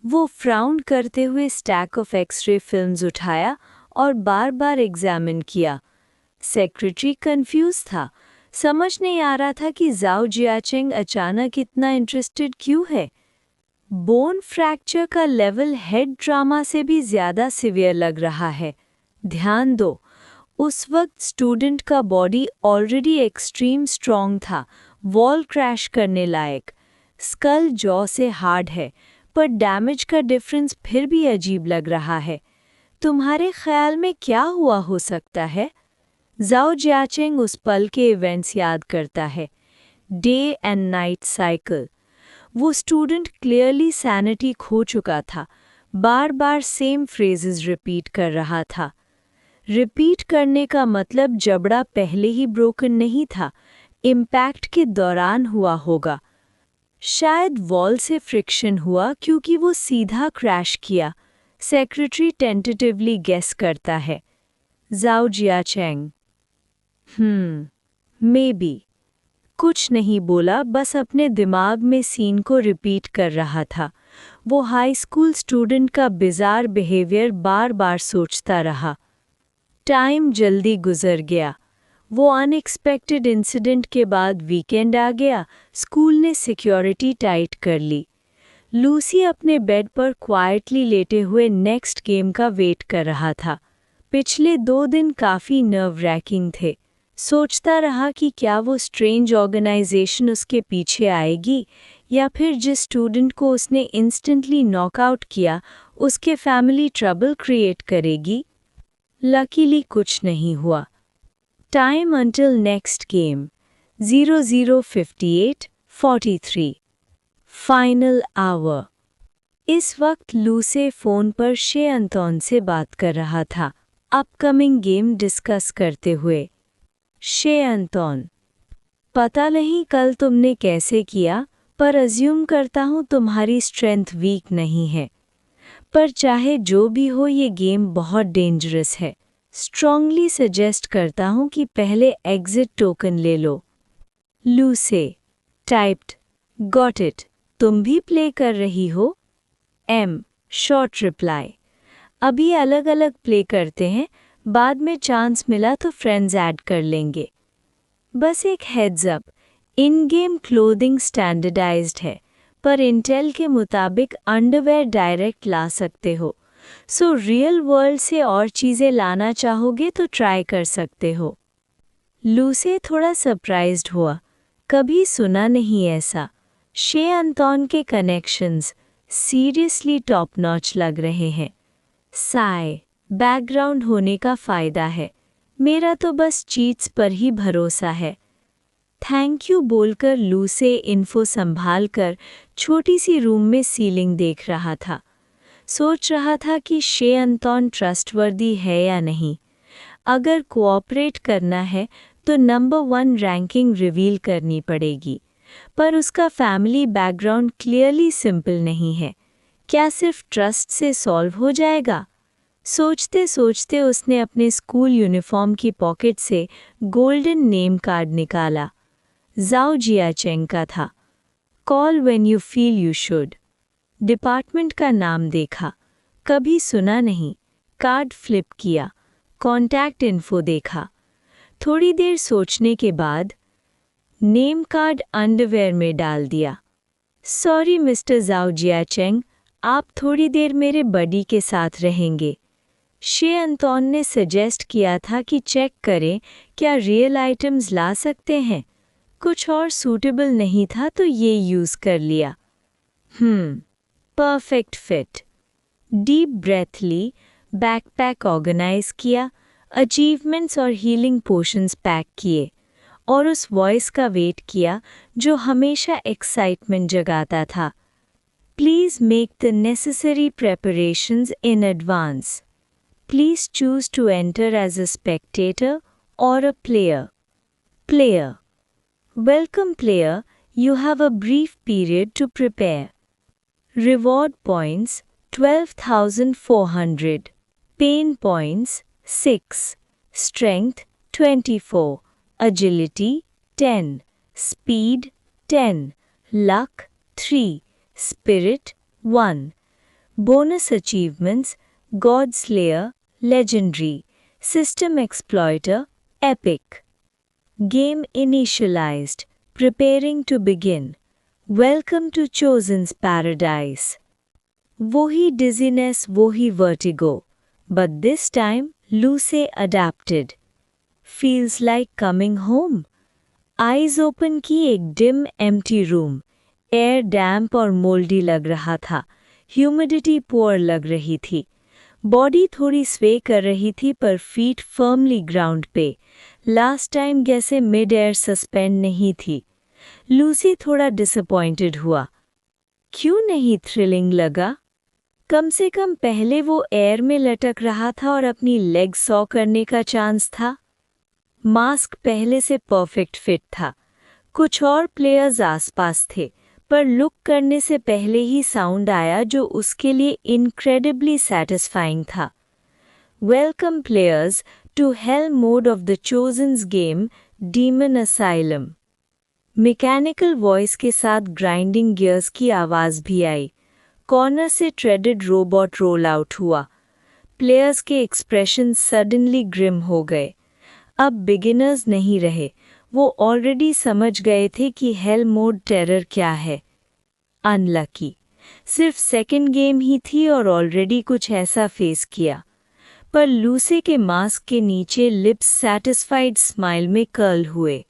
वो फ्राउन करते हुए स्टैक ऑफ एक्सरे फिल्म्स उठाया और बार बार एग्जामिन किया। सेक्रेटरी कंफ्यूज था, समझ नहीं आ रहा था कि जाओ जियाचेंग अचानक इतना इंटरेस्टेड क्यों है। बोन फ्रैक्चर का लेवल हेड ट्रॉमा से भी ज़्यादा सिवियर लग रहा है। ध्यान दो, उस वक्त स्टूडेंट का बॉडी ऑलरेडी एक्सट्रीम स्ट्रॉन्ग था, वॉल क्रैश करने लायक। स्कल जॉ से हार्ड है, पर डैमेज का डिफरेंस फिर भी अजीब लग रहा है। तुम्हारे ख्याल में क्या हुआ हो सकता है? जाओ जियाचेंग उस पल के इवेंट्स याद करता है। Day and night cycle. वो स्टूडेंट क्लियरली सैनिटी खो चुका था, बार बार सेम फ्रेजेस रिपीट कर रहा था। रिपीट करने का मतलब जबड़ा पहले ही ब्रोकन नहीं था, इम्पैक्ट के दौरान हुआ होगा। शायद वॉल से फ्रिक्शन हुआ क्योंकि वो सीधा क्रैश किया। सेक्रेटरी टेंटेटिवली गेस करता है। जाओ जियाचेंग मे बी कुछ नहीं बोला, बस अपने दिमाग में सीन को रिपीट कर रहा था। वो हाई स्कूल स्टूडेंट का बिजार बिहेवियर बार बार सोचता रहा। टाइम जल्दी गुजर गया। वो अनएक्सपेक्टेड इंसिडेंट के बाद वीकेंड आ गया। स्कूल ने सिक्योरिटी टाइट कर ली। लूसी अपने बेड पर क्वाइटली लेटे हुए नेक्स्ट गेम का वेट कर रहा था। पिछले 2 दिन काफ़ी नर्व रैकिंग थे। सोचता रहा कि क्या वो स्ट्रेंज ऑर्गेनाइजेशन उसके पीछे आएगी या फिर जिस स्टूडेंट को उसने इंस्टेंटली नॉकआउट किया उसके फैमिली ट्रबल क्रिएट करेगी। लकीली कुछ नहीं हुआ। Time until next game 00:58:43 final hour. इस वक्त लूसे फ़ोन पर शे अंतोन से बात कर रहा था, अपकमिंग गेम डिस्कस करते हुए। शे अंतोन, पता नहीं कल तुमने कैसे किया, पर अज्यूम करता हूँ तुम्हारी स्ट्रेंथ वीक नहीं है। पर चाहे जो भी हो, ये गेम बहुत डेंजरस है। स्ट्रांगली सजेस्ट करता हूँ कि पहले एग्जिट टोकन ले लो। लूसे टाइप्ड, गॉट इट। तुम भी प्ले कर रही हो? एम शॉर्ट रिप्लाई, अभी अलग अलग प्ले करते हैं, बाद में चांस मिला तो फ्रेंड्स ऐड कर लेंगे। बस एक heads up, in game clothing standardized है, पर इंटेल के मुताबिक अंडरवेयर डायरेक्ट ला सकते हो। सो रियल वर्ल्ड से और चीज़ें लाना चाहोगे तो ट्राई कर सकते हो। लूसे थोड़ा सरप्राइज्ड हुआ, कभी सुना नहीं ऐसा। शे अंतोन के कनेक्शंस सीरियसली टॉप नॉच लग रहे हैं। साय, बैकग्राउंड होने का फ़ायदा है, मेरा तो बस चीट्स पर ही भरोसा है। थैंक यू बोलकर लूसे इन्फो संभाल कर छोटी सी रूम में सीलिंग देख रहा था। सोच रहा था कि शे अंतोन ट्रस्टवर्दी है या नहीं। अगर कोऑपरेट करना है तो नंबर 1 रैंकिंग रिवील करनी पड़ेगी, पर उसका फैमिली बैकग्राउंड क्लियरली सिंपल नहीं है। क्या सिर्फ ट्रस्ट से सॉल्व हो जाएगा? सोचते सोचते उसने अपने स्कूल यूनिफॉर्म की पॉकेट से गोल्डन नेम कार्ड निकाला। जाओ जियाचेंग का था। Call when you feel you should. Department का नाम देखा, कभी सुना नहीं। कार्ड फ्लिप किया, कॉन्टैक्ट इन्फो देखा। थोड़ी देर सोचने के बाद नेम कार्ड अंडरवेयर में डाल दिया। सॉरी मिस्टर जाओ जियाचेंग, आप थोड़ी देर मेरे बडी के साथ रहेंगे। शे अंतोन ने सजेस्ट किया था कि चेक करें क्या रियल आइटम्स ला सकते हैं। कुछ और सूटेबल नहीं था तो ये यूज़ कर लिया। Perfect fit. डीप ब्रेथ ली, बैकपैक ऑर्गेनाइज किया, अचीवमेंट्स और हीलिंग पोशंस पैक किए और उस वॉइस का वेट किया जो हमेशा एक्साइटमेंट जगाता था। Please make the necessary preparations in advance. Please choose to enter as a spectator और a player. Player: welcome player, you have a brief period to prepare. Reward points 12,400. Pain points 6. Strength 24. Agility 10. Speed 10. Luck 3. Spirit 1. Bonus achievements: God Slayer Legendary. System Exploiter Epic. Game initialized. Preparing to begin. Welcome to Chosen's Paradise. Wohi dizziness, wohi vertigo. But this time, Lucy adapted. Feels like coming home. Eyes open की एक dim empty room. Air damp और moldy लग रहा था. Humidity poor लग रही थी. Body थोड़ी स्वे कर रही थी पर फीट फर्मली ग्राउंड पे. लास्ट टाइम जैसे मिड एयर सस्पेंड नहीं थी. लूसी थोड़ा डिसअपॉइंटेड हुआ. क्यों नहीं थ्रिलिंग लगा? कम से कम पहले वो एयर में लटक रहा था और अपनी लेग सॉ करने का चांस था. मास्क पहले से परफेक्ट फिट था. कुछ और प्लेयर्स आसपास थे पर लुक करने से पहले ही साउंड आया जो उसके लिए इनक्रेडिबली सैटिस्फाइंग था. Welcome players to hell mode of the Chosen's game Demon Asylum. Mechanical voice के साथ ग्राइंडिंग गियर्स की आवाज़ भी आई. कॉर्नर से ट्रेडेड रोबोट रोल आउट हुआ. प्लेयर्स के एक्सप्रेशन सडनली ग्रिम हो गए. अब बिगिनर्स नहीं रहे. वो ऑलरेडी समझ गए थे कि हेल मोड टेरर क्या है. अनलकी. सिर्फ सेकंड गेम ही थी और ऑलरेडी कुछ ऐसा फेस किया. पर लूसी के मास्क के नीचे लिप्स सैटिस्फाइड स्माइल में कर्ल हुए.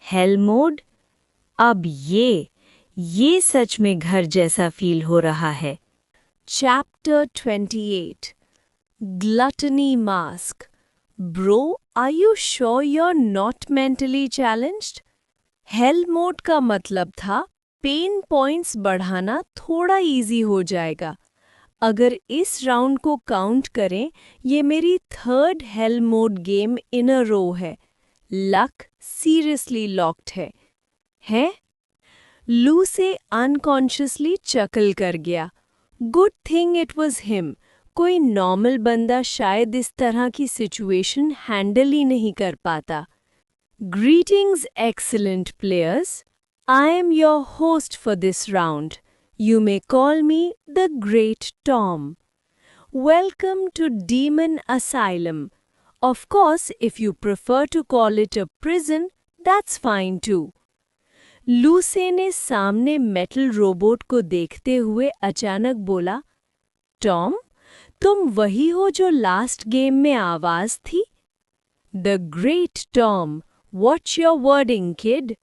Hello mode? अब ये सच में घर जैसा फील हो रहा है. Chapter 28. Gluttony Mask. Bro, are you sure you're not mentally challenged? Hell mode का मतलब था पेन पॉइंट्स बढ़ाना थोड़ा इजी हो जाएगा. अगर इस राउंड को काउंट करें, ये मेरी third hell mode game in a row है. लक सीरियसली लॉक्ड है. हैं? लू से अनकॉन्शियसली चकल कर गया. Good thing it was him. कोई नॉर्मल बंदा शायद इस तरह की सिचुएशन हैंडल ही नहीं कर पाता. Greetings, excellent players. I am your host for this round. You may call me the Great Tom. Welcome to Demon Asylum. Of course, if you prefer to call it a prison, that's fine too. लूसे ने सामने metal robot को देखते हुए अचानक बोला, Tom, तुम वही हो जो लास्ट गेम में आवाज थी? The great Tom, watch your wording kid.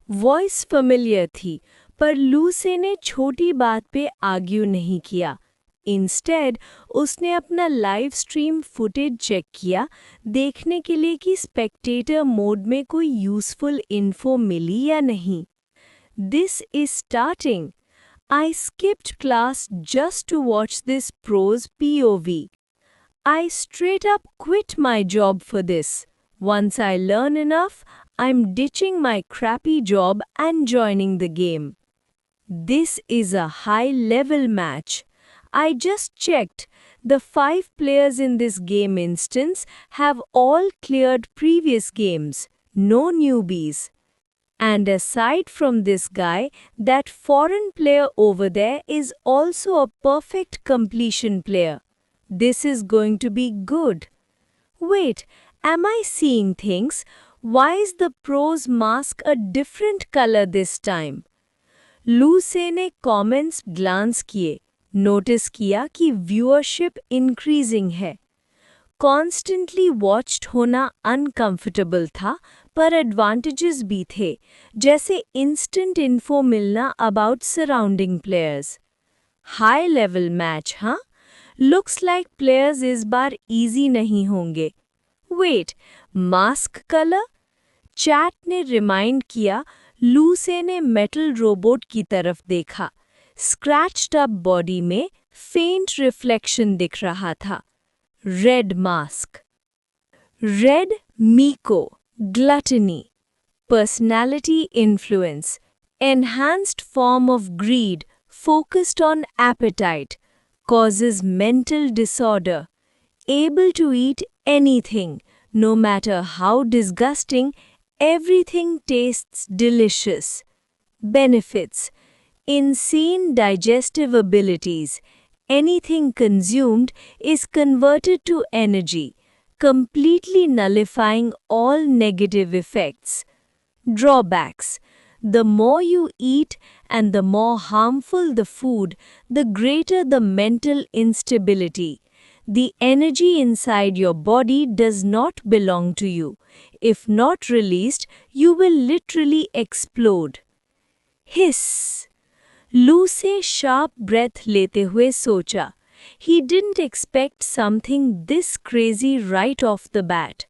Voice familiar थी पर लूसे ने छोटी बात पे आर्ग्यू नहीं किया. इंस्टेड उसने अपना लाइव स्ट्रीम फुटेज चेक किया देखने के लिए कि स्पेक्टेटर मोड में कोई यूजफुल इन्फो मिली या नहीं. This is starting. I skipped class just to watch this pro's POV. I straight up quit my job for this. Once I learn enough, I'm ditching my crappy job and joining the game. This is a high-level match. I just checked. The 5 players in this game instance have all cleared previous games. No newbies. And aside from this guy, that foreign player over there is also a perfect completion player. This is going to be good. Wait, am I seeing things? Why is the pro's mask a different color this time? लूसे ने comments glance किए, notice किया कि viewership increasing है. Constantly watched होना uncomfortable था पर advantages भी थे, जैसे instant info मिलना about surrounding players. High level match, हाँ? Looks like players इस बार easy नहीं होंगे. Wait, mask colour? चैट ने रिमाइंड किया। लूसे ने मेटल रोबोट की तरफ देखा। स्क्रैच्ड अप बॉडी में फेंट रिफ्लेक्शन दिख रहा था। Red mask. Red मीको, gluttony, personality influence, enhanced form of greed focused on appetite, causes mental disorder, able to eat anything, no matter how disgusting, everything tastes delicious. Benefits: insane digestive abilities, anything consumed is converted to energy, completely nullifying all negative effects. Drawbacks: the more you eat and the more harmful the food, the greater the mental instability. The energy inside your body does not belong to you. If not released, you will literally explode. Hiss. लू से sharp breath लेते हुए सोचा. He didn't expect something this crazy right off the bat.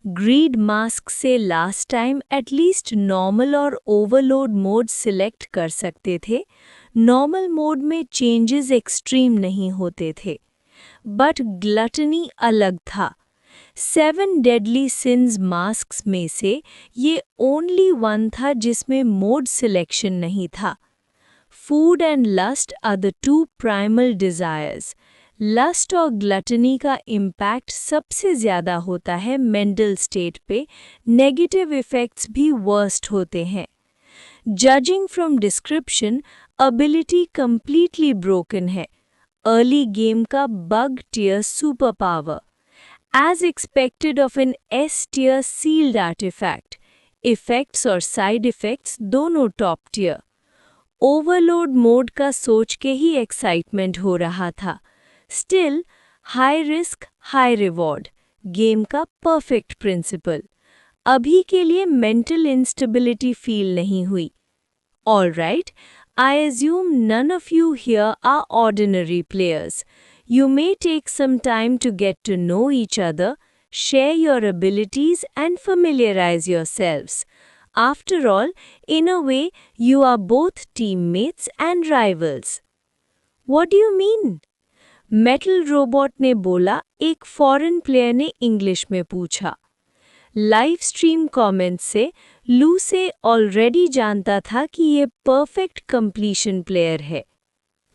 Greed mask से last time at least normal और overload mode select कर सकते थे. नॉर्मल मोड में चेंजेस एक्सट्रीम नहीं होते थे. बट ग्लटनी अलग था. 7 डेडली सिंस मास्क्स में से ये ओनली वन था जिसमें मोड सिलेक्शन नहीं था. Food and lust are the 2 primal desires. Lust और ग्लटनी का इम्पैक्ट सबसे ज़्यादा होता है मेंटल स्टेट पे. नेगेटिव इफ़ेक्ट्स भी वर्स्ट होते हैं. Judging from description, ability completely broken है. अर्ली गेम का bug tier super power. As expected of an S tier sealed artifact. Effects और साइड इफ़ेक्ट्स दोनों टॉप टियर. ओवरलोड मोड का सोच के ही एक्साइटमेंट हो रहा था. Still, high risk high reward, game का परफेक्ट प्रिंसिपल. अभी के लिए मेंटल इंस्टेबिलिटी फील नहीं हुई. All right, I assume none of you here are ordinary players. You may take some time to get to know each other, share your abilities and familiarize yourselves. After all, in a way, you are both teammates and rivals. What do you mean? Metal robot ने बोला. एक foreign player ने English में पूछा. Live stream comments से लू से already जानता था कि ये परफेक्ट कंप्लीशन प्लेयर है.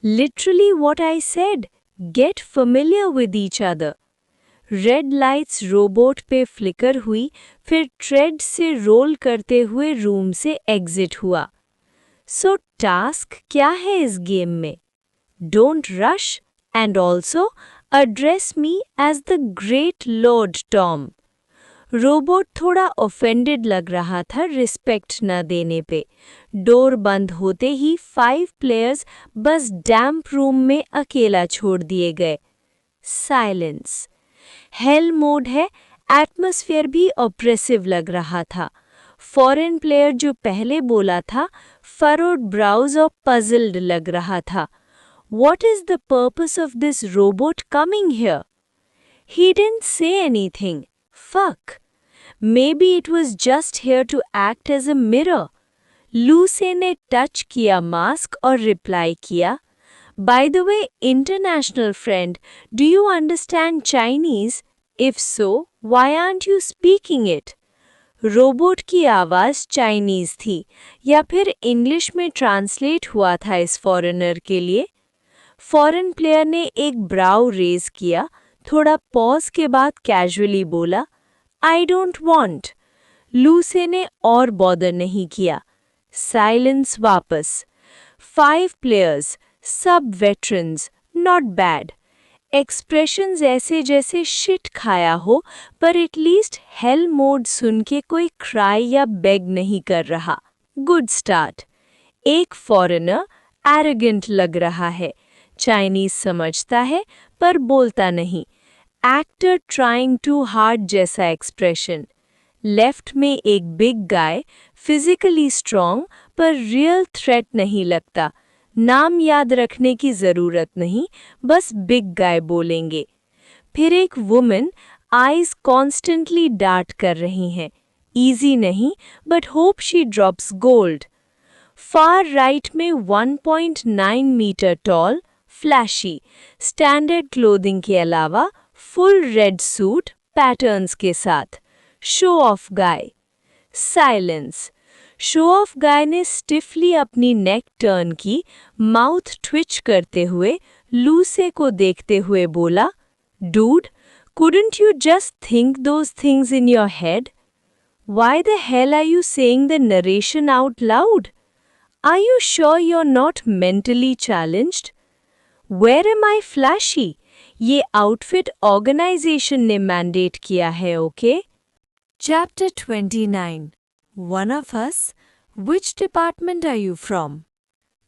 Literally what I said, get familiar with each other. Red lights robot पे फ्लिकर हुई, फिर ट्रेड से रोल करते हुए रूम से एग्जिट हुआ. सो टास्क क्या है इस गेम में? Don't rush and also address me as the great lord Tom. Robot थोड़ा ऑफेंडेड लग रहा था रिस्पेक्ट न देने पे. डोर बंद होते ही 5 प्लेयर्स बस डैम्प रूम में अकेला छोड़ दिए गए. साइलेंस. हेल मोड है. एटमॉस्फेयर भी ऑप्रेसिव लग रहा था. फॉरेन प्लेयर जो पहले बोला था फरोड ब्राउज और पजल्ड लग रहा था. What is the purpose of this robot coming here? He didn't say anything. Fuck. Maybe it was just here to act as a mirror. लूसे ने टच किया मास्क और रिप्लाई किया. By the way, international friend, do you understand Chinese? If so, why aren't you speaking it? Robot की आवाज़ Chinese थी या फिर English में ट्रांसलेट हुआ था इस फॉरेनर के लिए. फॉरेन प्लेयर ने एक ब्राउ रेज किया. थोड़ा पॉज के बाद कैजुअली बोला, आई डोंट वॉन्ट. लूसे ने और बॉदर नहीं किया. साइलेंस वापस. 5 प्लेयर्स, सब वेटरन्स, नॉट बैड. एक्सप्रेशंस ऐसे जैसे शिट खाया हो, पर एटलीस्ट हेल मोड सुन के कोई क्राई या बेग नहीं कर रहा. Good start. एक फॉरेनर एरोगेंट लग रहा है. चाइनीज समझता है पर बोलता नहीं. एक्टर ट्राइंग टू हार्ड जैसा एक्सप्रेशन. लेफ्ट में एक बिग गाय, फिजिकली स्ट्रॉन्ग पर रियल थ्रेट नहीं लगता. नाम याद रखने की ज़रूरत नहीं, बस बिग गाय बोलेंगे. फिर एक वुमन, आईज कॉन्स्टेंटली डार्ट कर रही हैं। ईजी नहीं, but hope she drops gold. Far right में 1.9 metre tall, flashy, standard clothing के अलावा फुल रेड सूट पैटर्न्स के साथ। Show off guy. Silence. Show off guy ने स्टिफली अपनी नेक टर्न की, माउथ ट्विच करते हुए लूसे को देखते हुए बोला, dude, couldn't you just think those things in your head? Why the hell are you saying the narration out loud? Are you sure you're not mentally challenged? Where am I flashy? ये outfit organisation ने mandate किया है, okay? Chapter 29. One of us? Which department are you from?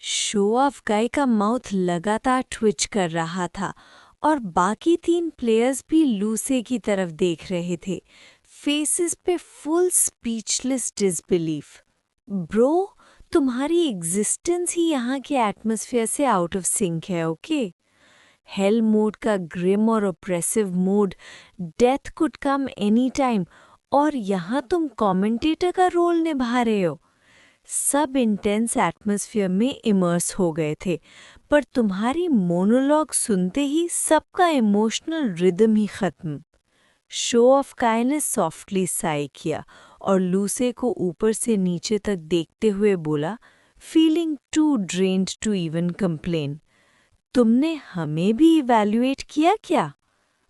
Show off गाय का mouth लगातार Twitch कर रहा था और बाकी 3 प्लेयर्स भी लूसे की तरफ देख रहे थे, फेसेस पे फुल स्पीचलेस डिसबिलीफ। ब्रो, तुम्हारी एग्जिस्टेंस ही यहाँ के एटमॉस्फेयर से आउट ऑफ सिंक है, ओके? हेल मोड का ग्रिम और oppressive mode, death could come any time, और यहाँ तुम कमेंटेटर का रोल निभा रहे हो। सब इंटेंस एटमॉस्फेयर में इमर्स हो गए थे, पर तुम्हारी मोनोलॉग सुनते ही सबका इमोशनल रिदम ही खत्म। शो ऑफ गाय ने सॉफ्टली साई किया और लूसे को ऊपर से नीचे तक देखते हुए बोला, feeling too drained to even complain. तुमने हमें भी इवैल्यूएट किया क्या?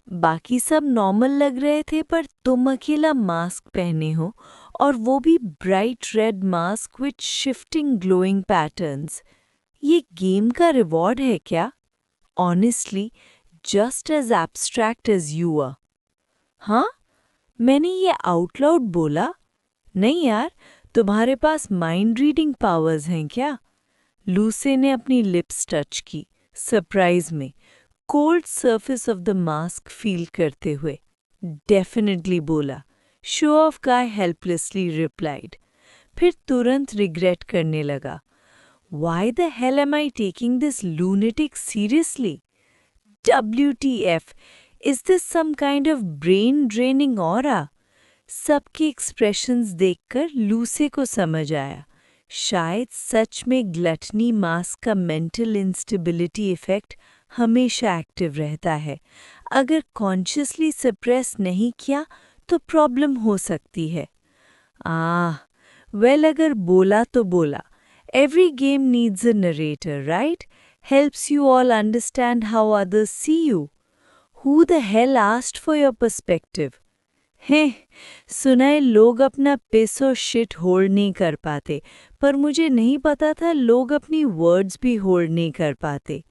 बाकी सब नॉर्मल लग रहे थे, पर तुम अकेला मास्क पहने हो, और वो भी bright red mask with shifting glowing patterns. ये गेम का रिवॉर्ड है क्या? Honestly just as abstract as you are. हाँ, मैंने ये आउट लाउड बोला? नहीं यार, तुम्हारे पास माइंड रीडिंग पावर्स हैं क्या? लूसे ने अपनी लिप्स टच की, सरप्राइज में, cold surface of the mask feel करते हुए। डेफिनेटली बोला, शो ऑफ गाय हेल्पलेसली रिप्लाइड। फिर तुरंत रिग्रेट करने लगा। Why the hell am I taking this lunatic seriously? WTF, is this some kind of brain-draining aura? सबके एक्सप्रेशंस देखकर लूसे को समझ आया, शायद सच में ग्लटनी मास्क का मेंटल इंस्टेबिलिटी इफेक्ट हमेशा एक्टिव रहता है। अगर कॉन्शियसली सप्रेस नहीं किया तो प्रॉब्लम हो सकती है। वेल, अगर बोला तो बोला। Every game needs a narrator, right? Helps you all understand how others see you. Who the hell asked for your perspective? सुना है लोग अपना पिस और शिट होल्ड नहीं कर पाते, पर मुझे नहीं पता था लोग अपनी वर्ड्स भी होल्ड नहीं कर पाते।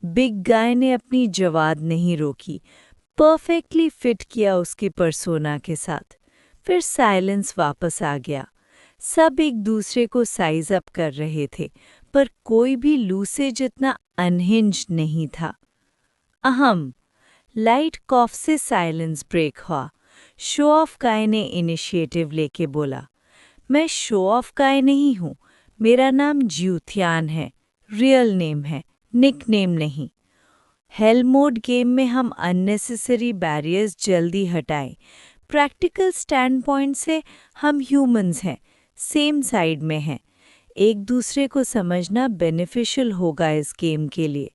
बिग गाय ने अपनी जवाब नहीं रोकी, परफेक्टली फिट किया उसकी पर्सोना के साथ। फिर साइलेंस वापस आ गया। सब एक दूसरे को साइज अप कर रहे थे, पर कोई भी लूसे जितना अनहिंज नहीं था। अहम, लाइट कॉफ से साइलेंस ब्रेक हुआ। शो ऑफ गाय ने इनिशिएटिव लेके बोला, मैं शो ऑफ गाय नहीं हूँ, मेरा नाम ज्यूथियान है, रियल नेम है, निक नेम नहीं। हेल मोड गेम में हम अननेसेसरी बैरियर्स जल्दी हटाएं। प्रैक्टिकल स्टैंड पॉइंट से हम ह्यूमंस हैं, सेम साइड में हैं। एक दूसरे को समझना बेनिफिशियल होगा इस गेम के लिए।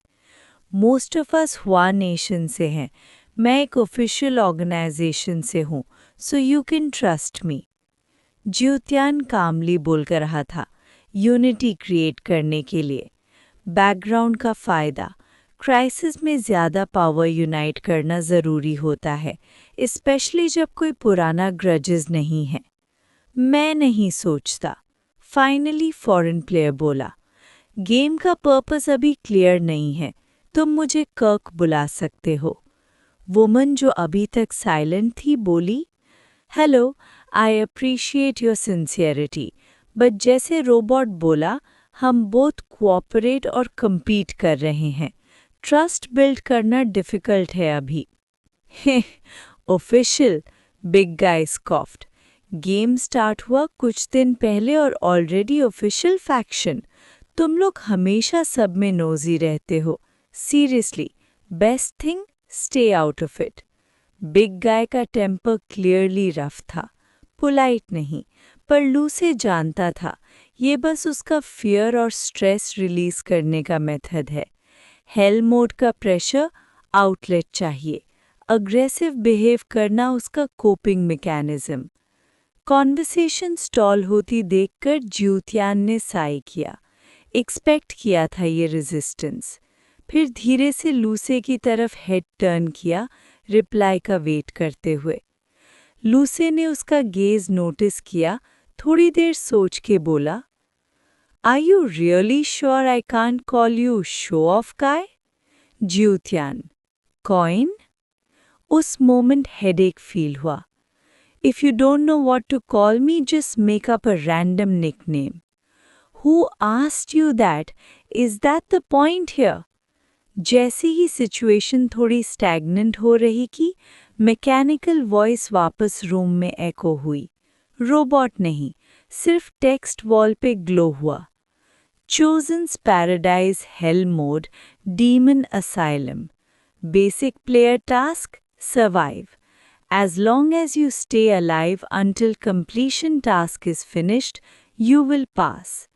मोस्ट ऑफ अस हुआ नेशन से हैं, मैं एक ऑफिशियल ऑर्गेनाइजेशन से हूँ, so you can trust me. Jiutian calmly बोल कर रहा था, यूनिटी क्रिएट करने के लिए। बैकग्राउंड का फ़ायदा, क्राइसिस में ज़्यादा पावर यूनाइट करना ज़रूरी होता है, स्पेशली जब कोई पुराना ग्रजेस नहीं है। मैं नहीं सोचता। फाइनली फॉरेन प्लेयर बोला, गेम का पर्पस अभी क्लियर नहीं है, तुम मुझे कर्क बुला सकते हो। वुमन जो अभी तक साइलेंट थी बोली, hello, I appreciate your sincerity, but जैसे रोबोट बोला, हम बोथ कोऑपरेट और कम्पीट कर रहे हैं। ट्रस्ट बिल्ड करना डिफ़िकल्ट है अभी। Official, big guy scoffed. Game start हुआ कुछ दिन पहले और ऑलरेडी ऑफिशियल फैक्शन। तुम लोग हमेशा सब में नोजी रहते हो। Seriously, best thing, stay out of it. Big guy का टेम्पर क्लियरली रफ था, पोलाइट नहीं, पर लूसी जानता था ये बस उसका फियर और स्ट्रेस रिलीज करने का मेथड है। हेल मोड का प्रेशर आउटलेट चाहिए, अग्रेसिव बिहेव करना उसका कोपिंग मैकेनिज्म। कॉन्वर्सेशन स्टॉल होती देखकर ज्यूतियान ने साई किया। एक्सपेक्ट किया था ये रेजिस्टेंस। फिर धीरे से लूसे की तरफ हेड टर्न किया, रिप्लाई का वेट करते हुए। लूसे ने उसका गेज नोटिस किया, थोड़ी देर सोच के बोला, are you really sure I can't call you show off guy? Jiutian, coin? उस मोमेंट हेडेक फील हुआ। If you don't know what to call me, just make up a random nickname. Who asked you that? Is that the point here? जैसे ही situation थोड़ी stagnant हो रही की, mechanical voice वापस room में एको हुई। Robot नहीं, सिर्फ टेक्स्ट वॉल पे ग्लो हुआ। Chosen's Paradise Hell Mode Demon Asylum. Basic player task: survive. As long as you stay alive until completion task is finished, you will pass.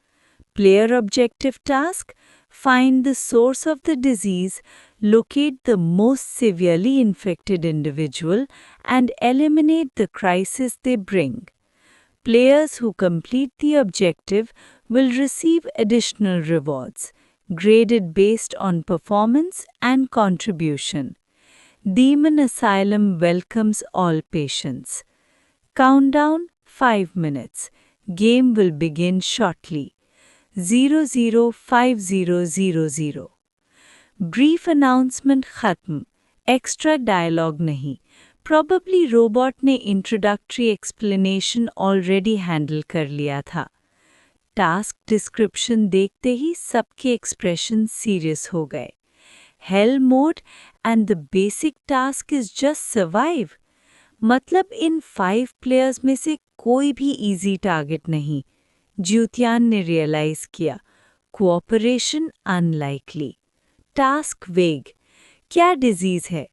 Player objective task: find the source of the disease, locate the most severely infected individual, and eliminate the crisis they bring. Players who complete the objective will receive additional rewards, graded based on performance and contribution. Demon Asylum welcomes all patients. Countdown 5 minutes. Game will begin shortly. 005000. Brief announcement खत्म. Extra dialogue नहीं. Probably robot ने introductory explanation already handle कर लिया था. Task description देखते ही सबके expression serious हो गए. Hell mode and the basic task is just survive. मतलब इन 5 players में से कोई भी easy target नहीं. ज्यूतियान ने realize किया. Cooperation unlikely. Task vague. क्या disease है?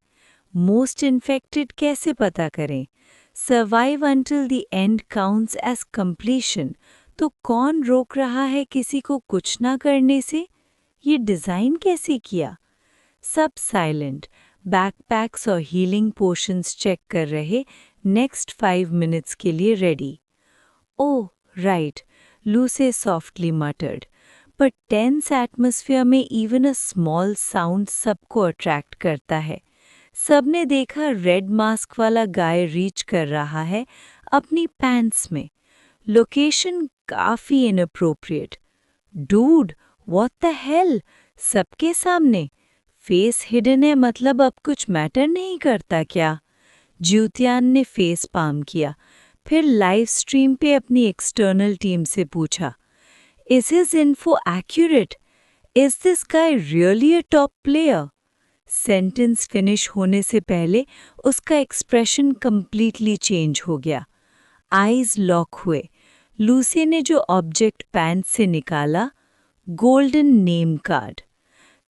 Most infected कैसे पता करें? Survive until the end counts as completion. तो कौन रोक रहा है किसी को कुछ ना करने से? ये डिज़ाइन कैसे किया? सब साइलेंट, बैकपैक्स और हीलिंग पोशंस चेक कर रहे, नेक्स्ट 5 मिनट्स के लिए ready. Oh right, Luce softly muttered, पर टेंस एटमॉस्फेयर में इवन अ स्मॉल साउंड सबको अट्रैक्ट करता है। सबने देखा रेड मास्क वाला गाय रीच कर रहा है अपनी पैंट्स में। लोकेशन काफ़ी inappropriate. Dude, what the hell, सबके सामने। फेस हिडन है मतलब अब कुछ मैटर नहीं करता क्या? ज्यूतियान ने फेस पाम किया, फिर लाइव स्ट्रीम पे अपनी एक्सटर्नल टीम से पूछा, is his info accurate? Is this guy really a top player? Sentence finish होने से पहले उसका एक्सप्रेशन कंप्लीटली चेंज हो गया। आईज लॉक हुए। लूसी ने जो ऑब्जेक्ट पैंट से निकाला, golden name card.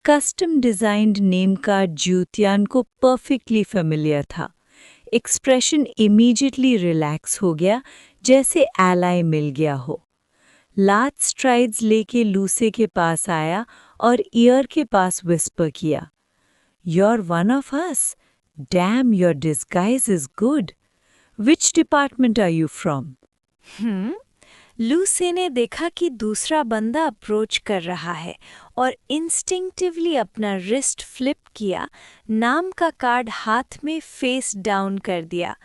Custom designed name card Jiutian को परफेक्टली फेमिलियर था। एक्सप्रेशन इमीडिएटली रिलैक्स हो गया, जैसे एलाई मिल गया हो। लास्ट स्ट्राइड्स लेके लूसे के पास आया और ईयर के पास विस्पर किया, "You're one of us. Damn, your disguise is good. Which department are you from?" Lucy ने देखा कि दूसरा बंदा अप्रोच कर रहा है और इंस्टिंक्टिवली अपना रिस्ट फ्लिप किया, नाम का कार्ड हाथ में फेस डाउन कर दिया।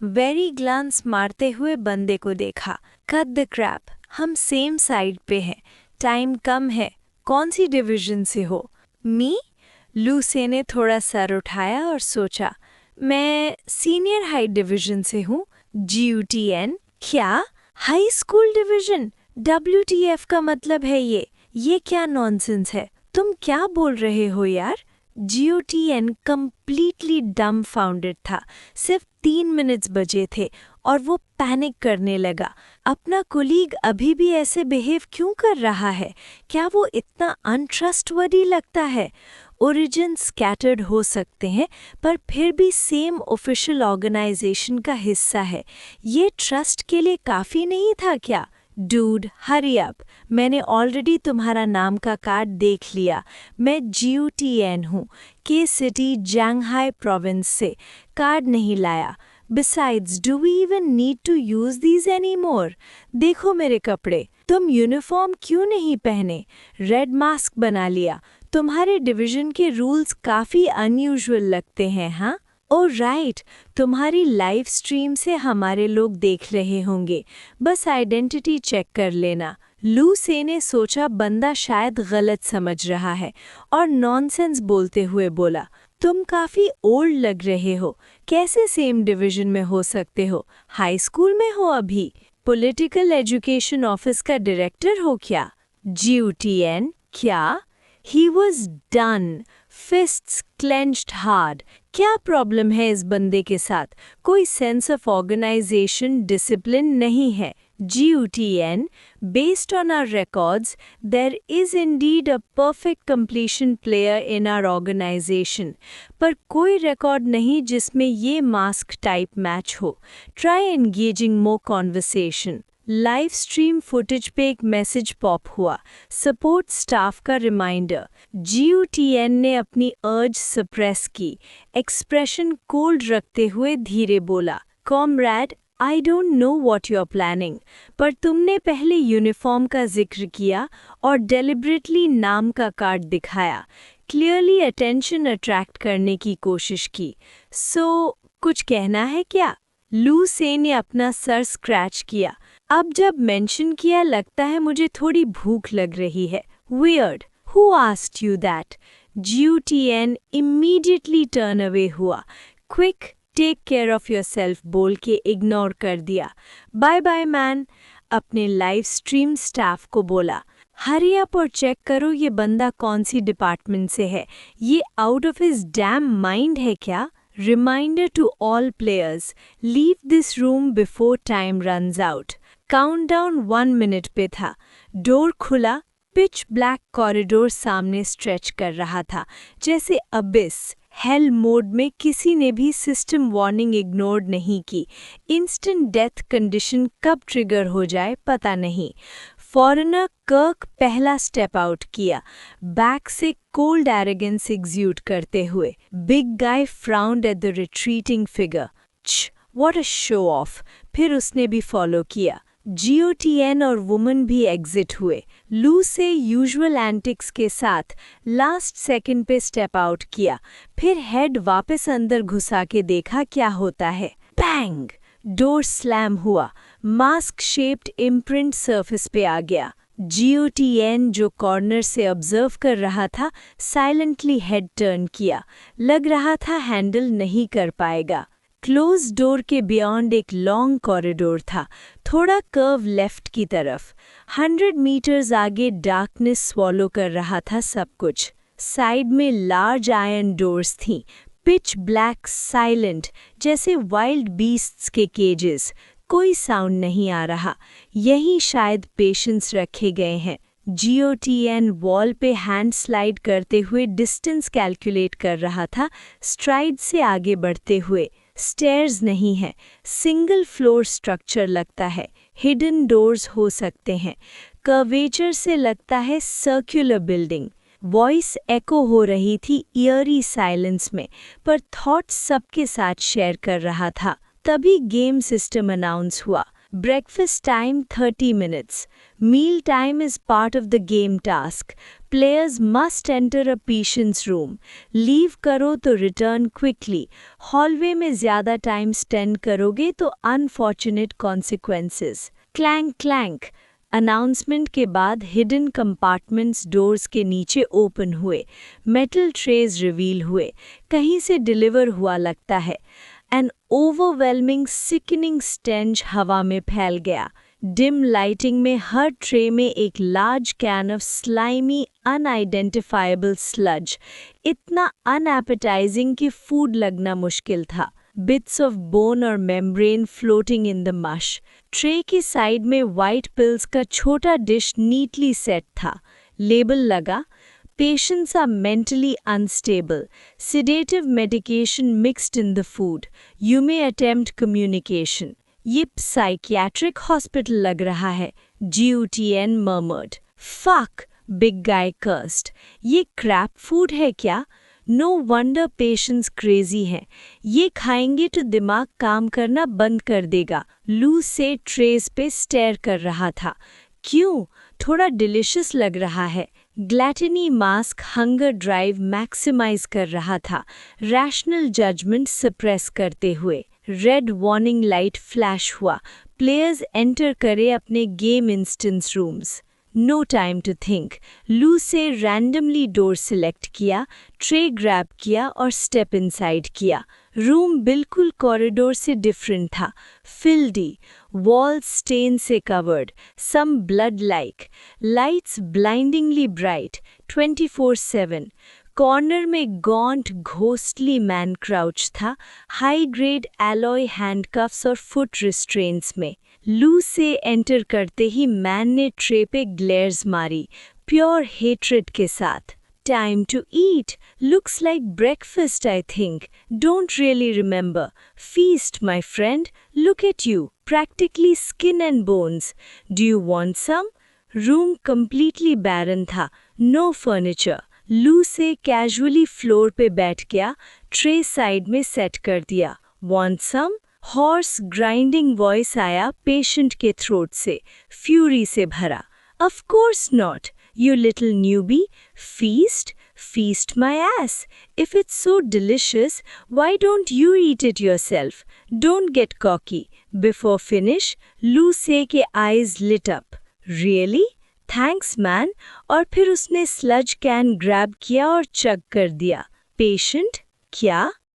वेरी ग्लांस मारते हुए बंदे को देखा। कट द क्रैप, हम सेम साइड पे हैं, टाइम कम है, कौन सी डिवीजन से हो? मी? लूसी ने थोड़ा सर उठाया और सोचा, मैं सीनियर हाई डिवीजन से हूँ। GUTN? क्या? High school division? WTF का मतलब है ये क्या नॉनसेंस है? तुम क्या बोल रहे हो यार? GUTN कंप्लीटली डम्बफाउंडेड था। सिर्फ 3 मिनट्स बचे थे और वो पैनिक करने लगा। अपना कोलीग अभी भी ऐसे बिहेव क्यों कर रहा है? क्या वो इतना अनट्रस्टवर्दी लगता है? ओरिजिन स्कैटर्ड हो सकते हैं, पर फिर भी सेम ऑफिशियल ऑर्गेनाइजेशन का हिस्सा है। ये ट्रस्ट के लिए काफ़ी नहीं था क्या? डूड, हरी अप, मैंने ऑलरेडी तुम्हारा नाम का कार्ड देख लिया। मैं GUTN हूँ, के सिटी जंगहाई प्रोविंस से। कार्ड नहीं लाया। Besides, do we even need to use these anymore? देखो मेरे कपड़े, तुम यूनिफॉर्म क्यों नहीं पहने? रेड मास्क बना लिया। तुम्हारे डिवीजन के रूल्स काफ़ी अनयूजुअल लगते हैं, हाँ? ओह राइट, तुम्हारी लाइव स्ट्रीम से हमारे लोग देख रहे होंगे। बस आइडेंटिटी चेक कर लेना। लू से ने सोचा बंदा शायद गलत समझ रहा है और नॉनसेंस बोलते हुए बोला, तुम काफ़ी ओल्ड लग रहे हो। कैसे सेम डिवीजन में हो सकते हो? हाई स्कूल में हो अभी? पॉलिटिकल एजुकेशन ऑफिस का डायरेक्टर हो क्या? GUTN क्या? He was done, fists clenched hard. क्या प्रॉब्लम है इस बंदे के साथ? कोई सेंस ऑफ ऑर्गेनाइजेशन, डिसिप्लिन नहीं है। GUTN, based on our records, there is indeed a perfect completion player in our organization. पर कोई रिकॉर्ड नहीं जिसमें ये मास्क टाइप मैच हो। Try engaging more conversation. Live stream footage पे एक मैसेज पॉप हुआ, सपोर्ट स्टाफ का रिमाइंडर। GUTN ने अपनी अर्ज सप्रेस की, एक्सप्रेशन कोल्ड रखते हुए धीरे बोला, comrade, I don't know what you are planning, पर तुमने पहले यूनिफॉर्म का जिक्र किया और डेलिबरेटली नाम का कार्ड दिखाया, क्लियरली अटेंशन अट्रैक्ट करने की कोशिश की। सो कुछ कहना है क्या? लू से ने अपना सर स्क्रैच किया। अब जब मेंशन किया लगता है मुझे थोड़ी भूख लग रही है। Weird. Who asked you that? GUTN immediately turn away हुआ। Quick, take care of yourself बोल के इग्नोर कर दिया। Bye bye man, अपने लाइव स्ट्रीम स्टाफ को बोला। हरी अप और चेक करो ये बंदा कौन सी डिपार्टमेंट से है। ये out of his dam mind है क्या? Reminder to all players, leave this room before time runs out. Countdown 1 minute पे था। डोर खुला, पिच ब्लैक कॉरिडोर सामने स्ट्रेच कर रहा था, जैसे अबिस। हेल मोड में किसी ने भी सिस्टम वार्निंग इग्नोर नहीं की। इंस्टेंट डेथ कंडीशन कब ट्रिगर हो जाए पता नहीं। फॉरेनर कर्क पहला स्टेप आउट किया, बैक से कोल्ड एरोगेंस एग्ज्यूट करते हुए। Big guy frowned at the retreating figure. What a show off. फिर उसने भी फॉलो किया। GUTN और वुमन भी एग्जिट हुए। लू से यूजुअल एंटिक्स के साथ लास्ट सेकंड पे स्टेप आउट किया, फिर हेड वापस अंदर घुसा के देखा क्या होता है। बैंग! डोर स्लैम हुआ, मास्क शेप्ड इम्प्रिंट सरफेस पे आ गया। GUTN जो कॉर्नर से ऑब्जर्व कर रहा था, साइलेंटली हेड टर्न किया। लग रहा था हैंडल नहीं कर पाएगा। क्लोज डोर के बियॉन्ड एक लॉन्ग कॉरिडोर था, थोड़ा कर्व लेफ्ट की तरफ। 100 मीटर्स आगे डार्कनेस स्वॉलो कर रहा था सब कुछ। साइड में लार्ज आयरन डोर्स थीं, पिच ब्लैक, साइलेंट, जैसे वाइल्ड बीस्ट्स के केजेस। कोई साउंड नहीं आ रहा। यही शायद पेशेंस रखे गए हैं। GUTN वॉल पे हैंड स्लाइड करते हुए डिस्टेंस कैलकुलेट कर रहा था, स्ट्राइड से आगे बढ़ते हुए। स्टेयर्स नहीं है, सिंगल फ्लोर स्ट्रक्चर लगता है। हिडन डोर्स हो सकते हैं। कर्वेचर से लगता है सर्कुलर बिल्डिंग। वॉइस एको हो रही थी ईयरी साइलेंस में, पर थॉट्स सबके साथ शेयर कर रहा था। तभी गेम सिस्टम अनाउंस हुआ। Breakfast time 30 minutes. Meal time is part of the game task. Players must enter a patience room. Leave करो तो return quickly. Hallway में ज़्यादा टाइम स्पेंड करोगे तो unfortunate consequences. Clank clank. Announcement के बाद hidden compartments doors के नीचे ओपन हुए। मेटल ट्रेज रिवील हुए। कहीं से डिलीवर हुआ लगता है। एन ओवरवेलमिंग सिकनिंग स्टेंज हवा में फैल गया। डिम लाइटिंग में हर ट्रे में एक large can of slimy unidentifiable sludge, इतना अनएपेटाइजिंग कि फूड लगना मुश्किल था। bits of bone और membrane floating in the mush. Tray के साइड में white pills का छोटा डिश नीटली सेट था. लेबल लगा, Patients are mentally unstable. Sedative medication mixed in the food. You may attempt communication. ये psychiatric hospital लग रहा है. GUTN murmured. Fuck, big guy cursed. ये crap food है क्या? No wonder patients crazy हैं. ये खाएंगे तो दिमाग काम करना बंद कर देगा. लू से ट्रेस पे स्टेयर कर रहा था. क्यों? थोड़ा डिलिशियस लग रहा है. Gluttony mask hunger drive maximize कर रहा था, रैशनल जजमेंट सप्रेस करते हुए. रेड वार्निंग लाइट फ्लैश हुआ. प्लेयर्स एंटर करे अपने game instance rooms. No time to think. लू से रैंडमली डोर सिलेक्ट किया, ट्रे ग्रैब किया और स्टेप इनसाइड किया. रूम बिल्कुल कॉरिडोर से डिफरेंट था. फिल्डी, walls stain से covered, some blood-like, lights blindingly bright, 24/7. Corner में gaunt, ghostly man crouch था, high-grade alloy handcuffs और foot restraints में. लू से एंटर करते ही मैन ने ट्रे पे ग्लेयर्स मारी, प्योर हेट्रेड के साथ. Time to eat. Looks like breakfast, I think. Don't really remember. Feast, my friend. Look at you. Practically skin and bones. Do you want some? Room completely barren था. No furniture. लू से casually floor पे बैठ गया, tray side में set कर दिया. Want some? Hoarse grinding voice आया patient के throat से, fury से भरा. Of course not. You little newbie, feast? Feast my ass. If it's so delicious, why don't you eat it yourself? Don't get cocky. Before finish, Lou Se के eyes lit up. Really? Thanks man. और फिर उसने sludge can grab किया और chug कर दिया. Patient? क्या?